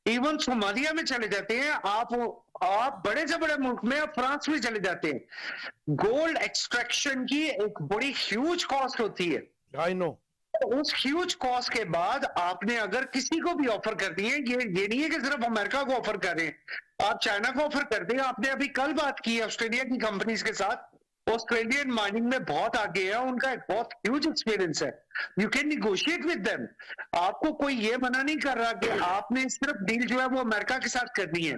इवन सोमालिया में चले जाते हैं, आप बड़े से बड़े मुल्क में, आप फ्रांस में चले जाते हैं, गोल्ड एक्सट्रैक्शन की एक बड़ी ह्यूज कॉस्ट होती है। I know. उस ह्यूज कॉस्ट के बाद आपने अगर किसी को भी ऑफर कर दिए, ये नहीं है कि सिर्फ अमेरिका को ऑफर कर रहे हैं, आप चाइना को ऑफर कर दें। आपने अभी कल बात की ऑस्ट्रेलिया की कंपनीज के साथ, ऑस्ट्रेलियन माइनिंग में बहुत आगे है, उनका एक बहुत ह्यूज एक्सपीरियंस है, you can negotiate with them. आपको कोई ये मना नहीं कर रहा कि आपने सिर्फ डील जो है वो अमेरिका के साथ करनी है।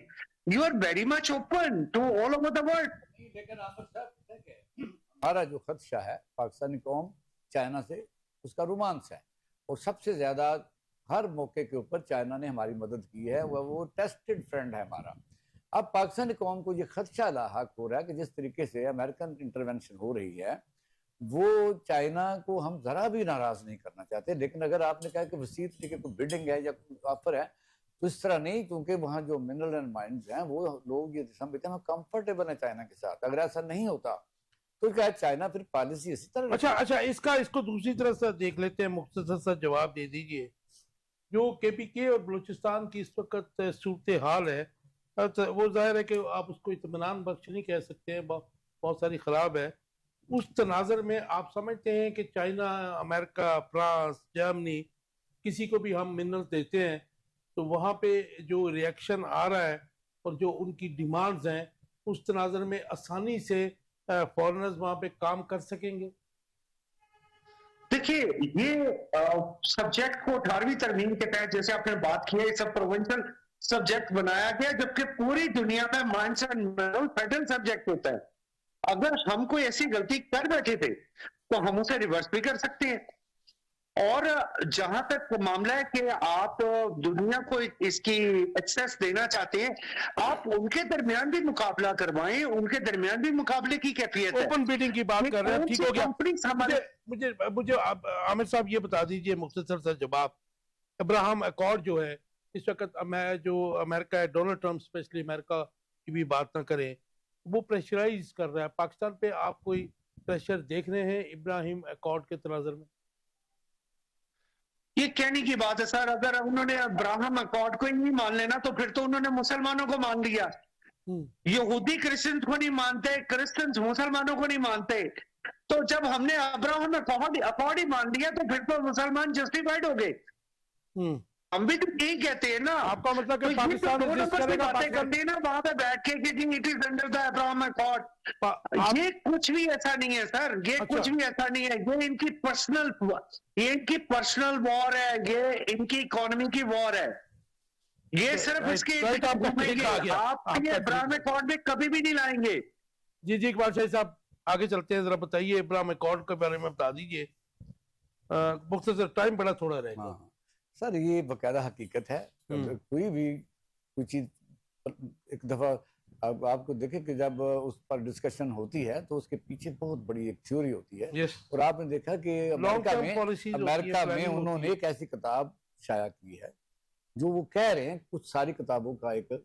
You are very much open to all over the world. लेकिन हमारा जो खदशा है पाकिस्तानी कौम चाइना से, उसका रोमांस है, और सबसे ज्यादा हर मौके के ऊपर चाइना ने हमारी मदद की है, वो टेस्टेड फ्रेंड है हमारा। अब पाकिस्तानी कौम को ये खदशा लाहक हो रहा है कि जिस तरीके से अमेरिकन इंटरवेंशन हो रही है, वो चाइना को हम जरा भी नाराज नहीं करना चाहते। लेकिन अगर आपने कहा कि वसीर तरीके को बिल्डिंग है या कोई ऑफर है, तो इस तरह नहीं, क्योंकि वहाँ जो मिनरल एंड माइंस हैं वो लोग ये समझते हैं कंफर्टेबल है चाइना के साथ। अगर ऐसा नहीं होता तो क्या चाइना फिर पॉलिसी इसी तरह। अच्छा, इसको दूसरी तरह से देख लेते हैं, मुख्तसर सा जवाब दे दीजिए। जो केपीके और बलूचिस्तान की इस वक्त सूरत हाल है, वो जाहिर है कि आप उसको इत्मीनान बख्श नहीं कह सकते हैं, बहुत सारी खराब है। उस तनाजर में आप समझते हैं कि चाइना, अमेरिका, फ्रांस, जर्मनी, किसी को भी हम मिनरल देते हैं तो वहाँ पे जो रिएक्शन आ रहा है और जो उनकी डिमांड्स हैं, उस तनाजर में आसानी से फॉरेनर्स वहाँ पे काम कर सकेंगे? देखिए, ये सब्जेक्ट को 18वीं तरमीम के तहत जैसे आपने बात की है, ये सब प्रोविंशियल सब्जेक्ट बनाया गया, जबकि पूरी दुनिया में mines and mineral federal subject होता है। अगर हम कोई ऐसी गलती कर बैठे थे तो हम उसे रिवर्स भी कर सकते हैं। और जहां तक मामला है कि आप दुनिया को इसकी एक्सेस देना चाहते हैं, आप उनके दरमियान भी मुकाबला करवाएं, उनके दरमियान भी मुकाबले की कैफियत है। ओपन बीटिंग की बात कर रहे हैं, ठीक हो गया। हमारे मुझे आमिर साहब ये बता दीजिए मुख्तसर सा जवाब। अब्राहम अकॉर्ड जो है इस वक्त, जो अमेरिका है, डोनाल्ड ट्रंप स्पेशली अमेरिका की भी बात ना करें, वो प्रेशराइज कर रहा है पाकिस्तान पे। आप कोई प्रेशर देख रहे हैं इब्राहिम अकॉर्ड के तनाजर में? ये कहने की बात है सर, अगर उन्होंने अब्राहम अकॉर्ड को ही नहीं मान लेना तो फिर तो उन्होंने मुसलमानों को मान लिया। यहूदी क्रिश्चियन को नहीं मानते, क्रिश्चियंस मुसलमानों को नहीं मानते। तो जब हमने अब्राहम अकॉर्ड ही मान लिया तो फिर तो मुसलमान जस्टिफाइड हो गए। हम भी तो यही कहते हैं ना। आपका मतलब कि तो पाकिस्तान बातें करते हैं ना वहां पे बैठ के कि जी it is under the Abraham Accord. ये कुछ भी ऐसा नहीं है सर, ये कुछ भी ऐसा नहीं है। ये इनकी पर्सनल वॉर है, ये इनकी इकोनॉमी की वॉर है। ये सिर्फ इसके आप ये अब्राहम अकॉर्ड में कभी भी नहीं लाएंगे। जी इकबाल शाही साहब, आगे चलते हैं, जरा बताइए इब्राहिम अकॉर्ड के बारे में बता दीजिए, मुख्तसर, टाइम बड़ा थोड़ा रहेगा। हाँ सर, ये बकायदा हकीकत है। कोई भी कोई चीज एक दफा आपको देखे कि जब उस पर डिस्कशन होती है तो उसके पीछे बहुत बड़ी एक थ्योरी होती है। यस, और आपने देखा कि अमेरिका में उन्होंने एक ऐसी किताब शाया की है जो वो कह रहे हैं कुछ सारी किताबों का एक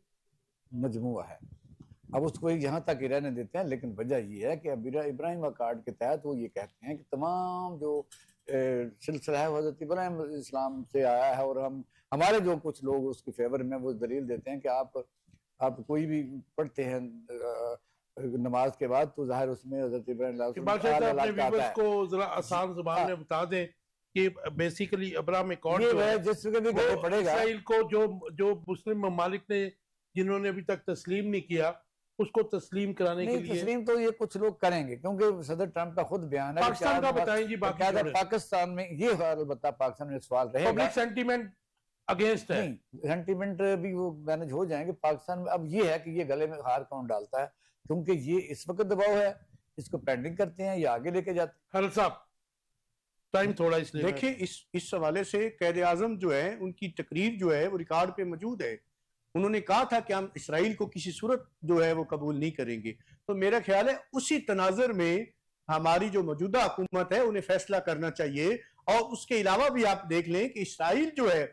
मजमुआ है। अब उसको यहाँ तक ही रहने देते हैं, लेकिन वजह ये है कि इब्राहिम अकॉर्ड के तहत वो ये कहते हैं कि तमाम जो सिलसिला है हज़रत इब्राहिम इस्लाम से आया है, और हमारे जो कुछ लोग उसके फेवर में वो दलील देते हैं कि आप कोई भी पढ़ते हैं नमाज के बाद तो जाहिर उसमें हज़रत इब्राहिम को जरा आसान जुबान में बता दें कि बेसिकली इब्राहिम अकॉर्ड जो है जिस जगह भी गले पड़ेगा, इसराइल को जो मुस्लिम ममालिक ने जिन्होंने अभी तक तस्लीम नहीं किया उसको तस्लीम कराने के लिए। तस्लीम तो ये कुछ लोग करेंगे, क्योंकि सदर ट्रंप का खुद बयान है। पाकिस्तान का बताएं जी, पाकिस्तान में ये अलबत्ता पाकिस्तान में सवाल रहेगा, पब्लिक सेंटीमेंट अगेंस्ट है, सेंटीमेंट भी वो मैनेज हो जाएंगे पाकिस्तान में। अब ये है कि ये गले में हार कौन डालता है, क्योंकि ये इस वक्त दबाव है, इसको पेंडिंग करते हैं या आगे लेके जाते हैं। हल साहब टाइम थोड़ा इसलिए देखिए इस हवाले से कायदे आजम जो है उनकी तकरीर जो है वो रिकॉर्ड पे मौजूद है। उन्होंने कहा था कि हम इसराइल को किसी सूरत जो है वो कबूल नहीं करेंगे। तो मेरा ख्याल है उसी तनाजर में हमारी जो मौजूदा हुकूमत है उन्हें फैसला करना चाहिए। और उसके अलावा भी आप देख लें कि इसराइल जो है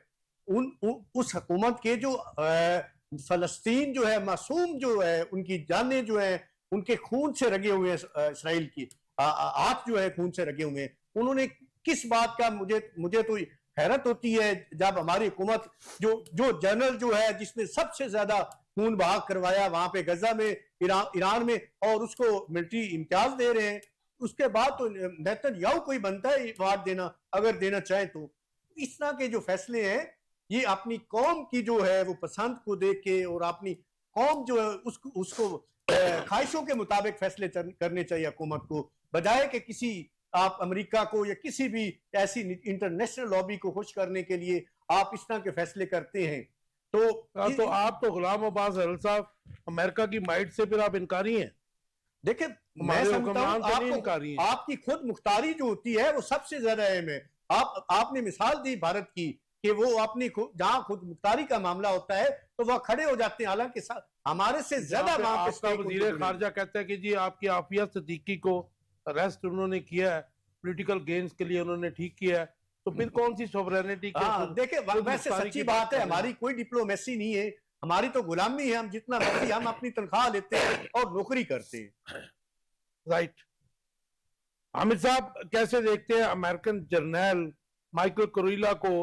उस हुकूमत के जो फलस्तीन जो है मासूम जो है उनकी जानें जो है उनके खून से रगे हुए हैं, इसराइल की हाथ जो है खून से रगे हुए हैं। उन्होंने किस बात का मुझे तो हैरत होती है जब हमारी हुकूमत जो जनरल जो है जिसने सबसे ज्यादा खून बहा करवाया वहां पे गजा में ईरान में, और उसको मिलिट्री इम्तियाज दे रहे हैं, उसके बाद तो नेतन्याहू कोई बनता है वार देना अगर देना चाहे तो। इस तरह के जो फैसले हैं ये अपनी कौम की जो है वो पसंद को देख के और अपनी कौम जो है उसको ख्वाहिशों के मुताबिक फैसले करने चाहिए हुकूमत को, बजाय कि किसी आप अमेरिका को या किसी भी ऐसी इंटरनेशनल लॉबी को खुश करने के लिए आप इस तरह के फैसले करते हैं। तो आप तो गुलाम अब्बास अहल साहब अमेरिका की माइट से फिर आप इनकारी हैं। देखिए मैं समझता हूं आपकी खुद मुख्तारी जो होती है वो सबसे ज्यादा अहम है। आपने मिसाल दी भारत की कि वो अपनी जहां खुद मुख्तारी का मामला होता है तो वह खड़े हो जाते हैं, हालांकि हमारे से ज्यादा वजीर खारजा कहता है कि जी आपकी आफिया सिद्दीकी को अरेस्ट उन्होंने किया है, पॉलिटिकल गेन्स के लिए उन्होंने ठीक किया है, तो फिर कौन सी सोवरेनिटी? देखिए वैसे सच्ची बात है, हमारी कोई डिप्लोमेसी नहीं है, हमारी तो गुलामी है। हम जितना मर्जी हम अपनी तनख्वाह लेते हैं और नौकरी करते हैं। राइट। हामिद साहब कैसे देखते हैं अमेरिकन जर्नल माइकल कुरिला को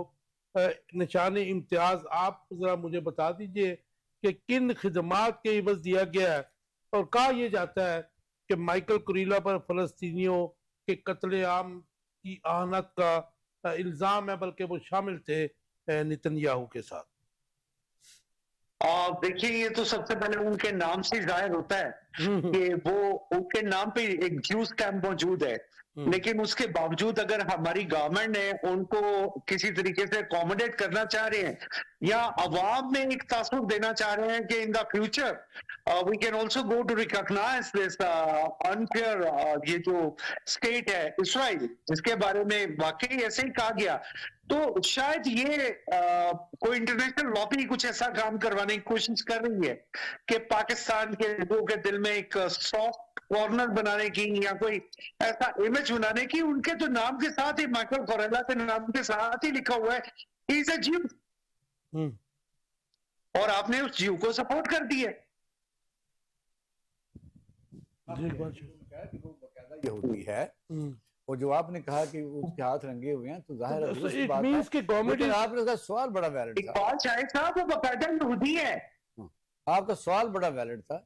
निशान इम्तियाज? आप जरा मुझे बता दीजिए कि किन खिदमात के इवज दिया गया है, और कहा यह जाता है कि माइकल कुरिला पर फलस्तीनियों के कत्ले आम की आहनत का इल्जाम है, बल्कि वो शामिल थे नेतन्याहू के साथ। देखिए ये तो सबसे पहले उनके नाम से जाहिर होता है कि वो उनके नाम पे एक ज्यूस कैंप मौजूद है, लेकिन उसके बावजूद अगर हमारी गवर्नमेंट ने उनको किसी तरीके से अकोमोडेट करना चाह रहे हैं या अवाम में एक तासुर देना चाह रहे हैं कि in the future we can also go to recognise this unfair ये जो स्टेट है इसराइल, जिसके बारे में वाकई ऐसे ही कहा गया, तो शायद ये कोई इंटरनेशनल लॉबी कुछ ऐसा काम करवाने की कोशिश कर रही है कि पाकिस्तान के लोगों के दिल में एक सॉफ्ट कॉर्नर बनाने की या कोई ऐसा इमेज बनाने की। उनके तो नाम के साथ ही माइकल कुरिला के नाम के साथ ही लिखा हुआ है ही इज अ ज्यू, और आपने उस ज्यू को सपोर्ट कर दिया। ये होती है, और जो आपने कहा कि उसके हाथ रंगे हुए हैं तो जाहिर है गवर्नमेंट। आपका सवाल बड़ा वैलिड था, इकबाल शाहिद साहब वो बकायदा यहूदी है। आपका सवाल बड़ा वैलिड था,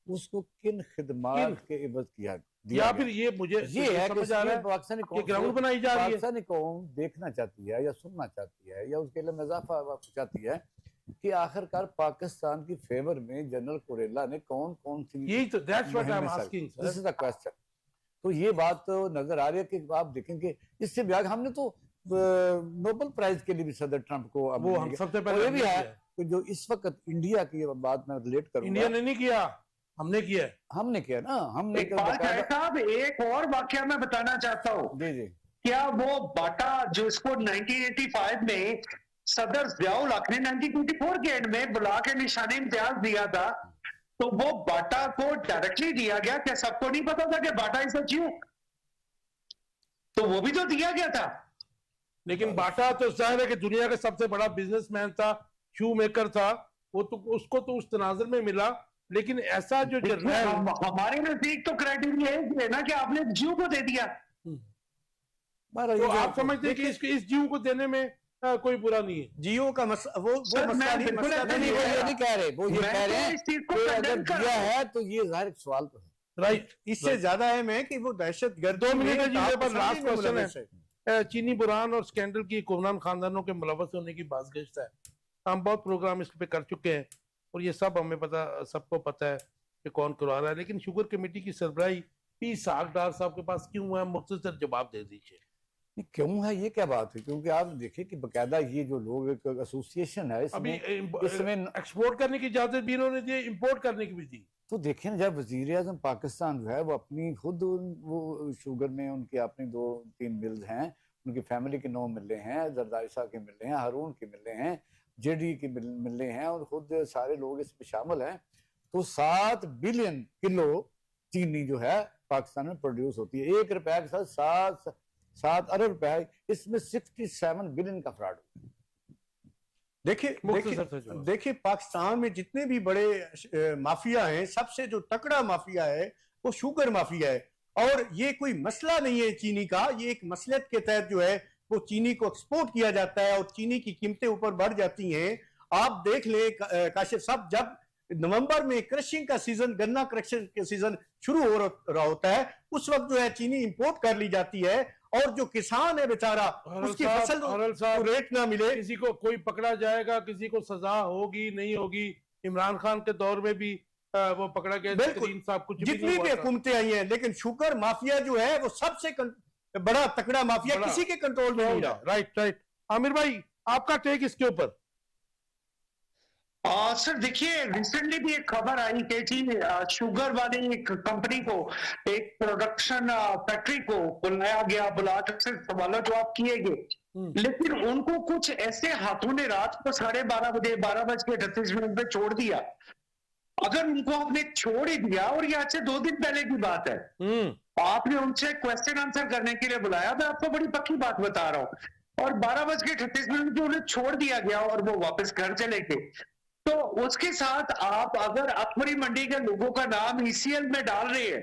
उसको किन खिदमात के इवज किया या फिर ये मुझे ये है कि आ रहा है पाकिस्तानी कौम ग्राउंड बनाई जा रही है, पाकिस्तानी कौम देखना चाहती है या सुनना चाहती है या उसके लिए इजाफा चाहती है कि आखिरकार पाकिस्तान की फेवर में जनरल कुरिला ने कौन कौन सी, यही तो that's what I am asking, this is the question. तो ये बात तो नजर आ रही है कि आप देखेंगे इससे भी आगे हमने तो नोबेल प्राइज के लिए भी सदर ट्रंप को अब वो हम सबसे पहले ये भी है कि जो इस वक्त इंडिया की बात मैं रिलेट करूंगा, इंडिया ने नहीं किया, हमने किया है। हमने किया ना, हमने इकबाल बकायदा- चाहे साहब, एक और वाकया मैं बताना चाहता हूँ। जी जी क्या वो बाटा जो इसको 1985 में सदर जियाउल हक ने 1924 के एंड में बुला के निशानी इम्तियाज दिया था, तो वो बाटा को डायरेक्टली दिया गया? क्या सबको नहीं पता था कि बाटा इज अ ज्यू? तो वो भी तो दिया गया था। लेकिन बाटा तो जाहिर है कि दुनिया का सबसे बड़ा बिजनेसमैन था, शू मेकर था, वो तो उसको तो उस तनाजुर में मिला। लेकिन ऐसा जो जर्नैल हमारे नजदीक तो क्राइटेरिया है ना कि आपने ज्यू को दे दिया। बहरहाल तो ये जो आप समझते हैं कि इस जीव को देने में कोई बुरा नहीं है। जियो का वो सर, मसला मैं नहीं, बिल्कुल मसला ऐसा नहीं, नहीं वो है। ये नहीं कह रहे, वो ये मैं कह रहे तो हैं इस चीज को कि अगर condemn कर दिया रहा हूं। है तो ये जाहिर एक सवाल तो है। राइट। इससे ज्यादा है मैं कि वो दहशत गर्द 2 मिनट है जी, मेरे पास लास्ट क्वेश्चन है। चीनी बुरहान और स्कैंडल की हुक्मरान खानदानों के मुलव्वस होने की बाज़गश्त है। हम बहुत प्रोग्राम इस पे कर चुके हैं और ये सब हमें पता, सबको पता है कि कौन करवा रहा है। लेकिन शुगर कमेटी की सरबराही पी साग डार साहब के पास क्यों है, मुख्तसर जवाब दे दीजिए। ये क्यों है, ये क्या बात है? क्योंकि आप देखिए कि बकायदा ये जो लोग एक एसोसिएशन है अभी इसमें एक्सपोर्ट करने की इजाजत भी इन्होंने दी, इंपोर्ट करने की भी दी। तो देखिए ना, जब वजीर आजम पाकिस्तान जो है वो अपनी खुद वो शुगर में उनकी अपनी 2-3 मिल्स हैं, उनकी फैमिली के 9 मिले हैं, जरदारी साहब के मिले हैं, हारून के मिले हैं, जेडी के मिले हैं और खुद सारे लोग इसमें शामिल हैं। तो 7 बिलियन किलो चीनी जो है पाकिस्तान में प्रोड्यूस होती है। 1 रुपए के साथ 7 अरब रुपए, इसमें 67 बिलियन का फ्रॉड है। देखिए मुख्तसर से जो देखिए पाकिस्तान में जितने भी बड़े माफिया हैं, सबसे जो तकड़ा माफिया है वो शुगर माफिया है। और ये कोई मसला नहीं है चीनी का, ये एक मसलत के तहत जो है वो चीनी को एक्सपोर्ट किया जाता है और चीनी की कीमतें ऊपर बढ़ जाती हैं। आप देख ले काशिफ साहब, जब नवंबर में क्रशिंग का सीजन, गन्ना क्रशिंग का सीजन शुरू हो रहा होता है, उस वक्त जो है चीनी इंपोर्ट कर ली जाती है और जो किसान है बेचारा, उसकी फसल को रेट ना मिले। किसी को कोई पकड़ा जाएगा, किसी को सजा होगी नहीं होगी। इमरान खान के दौर में भी वो पकड़ा गया, बिल्कुल, साहब कुछ जितनी भी हुकूमतें आई हैं, लेकिन शुगर माफिया जो है वो सबसे बड़ा तकड़ा माफिया, किसी के कंट्रोल में नहीं रहा। Right right. आमिर भाई, आपका टेक इसके ऊपर? सर देखिए, रिसेंटली भी एक खबर आई कि जी शुगर वाली एक कंपनी को, एक प्रोडक्शन फैक्ट्री को बुलाया गया, बुला कर सिर्फ सवाल जवाब किए गए, लेकिन उनको कुछ ऐसे हाथों ने रात को 12:30 बजे 12:38 पे छोड़ दिया। अगर उनको आपने छोड़ ही दिया, और ये आज से 2 दिन पहले की बात है, आपने उनसे क्वेश्चन आंसर करने के लिए बुलाया, मैं आपको बड़ी पक्की बात बता रहा हूं, और 12:38 जो उन्हें छोड़ दिया गया और वो वापस घर चले गए, तो उसके साथ आप अगर अकबरी मंडी के लोगों का नाम ईसीएल में डाल रहे हैं,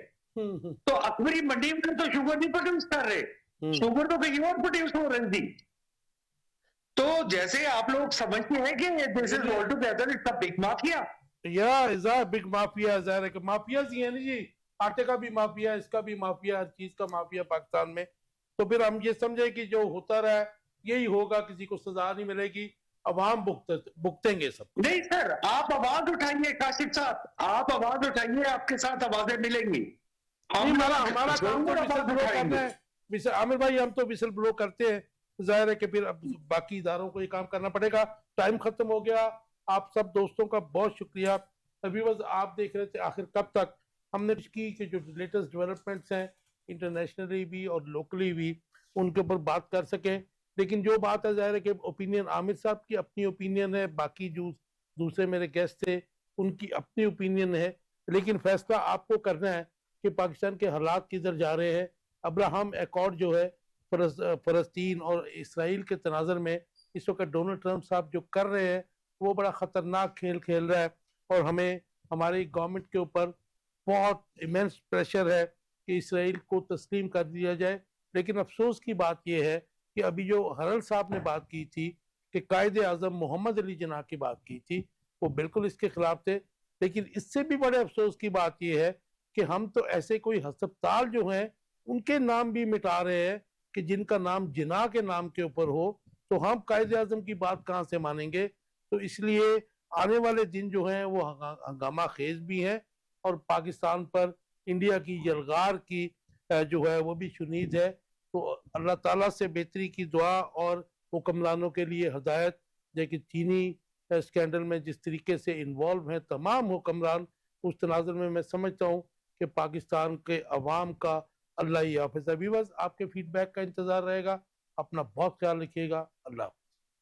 तो अकबरी मंडी में तो शुगर नहीं प्रोड्यूस कर रहे, शुगर तो कहीं और प्रोड्यूस हो रही थी। तो जैसे आप लोग समझते हैं कि this is all together it's a big mafia. Is a big mafia. ज़ाहिर है कि माफियाज ही है ना जी, आटे का भी माफिया, इसका भी माफिया, हर चीज का माफिया पाकिस्तान में। तो फिर हम ये समझे कि जो होता रहा यही होगा, किसी को सजा नहीं मिलेगी, अवाम भुगतेंगे सब। नहीं सर, आप आवाज उठाइए काशिफ साहब, आप आवाज उठाइए, आपके साथ आवाजें मिलेंगी। हमारा काम तो जरूर विसल आवाज ब्लो करना उठाएंगे। है। आमिर भाई, हम तो विसल ब्लो करते हैं, जाहिर है कि फिर अब बाकी इदारों को ये काम करना पड़ेगा। टाइम खत्म हो गया। आप सब दोस्तों का बहुत शुक्रिया। अभी बस आप देख रहे थे आखिर कब तक हमने की कि जो लेटेस्ट डेवलपमेंट्स हैं इंटरनेशनली भी और लोकली भी, उनके ऊपर बात कर सकें। लेकिन जो बात है, जाहिर है कि ओपिनियन आमिर साहब की अपनी ओपिनियन है, बाकी जो दूसरे मेरे गेस्ट थे उनकी अपनी ओपिनियन है, लेकिन फैसला आपको करना है कि पाकिस्तान के हालात किधर जा रहे हैं। अब्राहम एकॉर्ड जो है फ़लस्तीन और इसराइल के तनाज़र में इस वक्त डोनाल्ड ट्रंप साहब जो कर रहे हैं वो बड़ा ख़तरनाक खेल खेल रहा है, और हमें हमारी गवर्नमेंट के ऊपर बहुत इमेंस प्रेशर है कि इसराइल को तस्लीम कर दिया जाए। लेकिन अफसोस की बात यह है कि अभी जो हरल साहब ने बात की थी कि कायदे आज़म मोहम्मद अली जिन्ना की बात की थी, वो बिल्कुल इसके खिलाफ थे। लेकिन इससे भी बड़े अफसोस की बात यह है कि हम तो ऐसे कोई हस्पताल जो हैं उनके नाम भी मिटा रहे हैं कि जिनका नाम जिना के नाम के ऊपर हो, तो हम कायदे आज़म की बात कहाँ से मानेंगे। तो इसलिए आने वाले दिन जो हैं वो हंगामा खेज भी हैं, और पाकिस्तान पर इंडिया की यलगार की जो है वो भी शुनीद है। तो अल्लाह ताला से बेहतरी की दुआ और हुक्मरानों के लिए हदायत, जैसे चीनी स्कैंडल में जिस तरीके से इन्वॉल्व हैं तमाम हुक्मरान, उस तनाजुर में मैं समझता हूँ कि पाकिस्तान के अवाम का अल्लाह ही हाफिज़ है। व्यूअर्स, आपके फीडबैक का इंतज़ार रहेगा। अपना बहुत ख्याल रखिएगा। अल्लाह हाफ़िज़।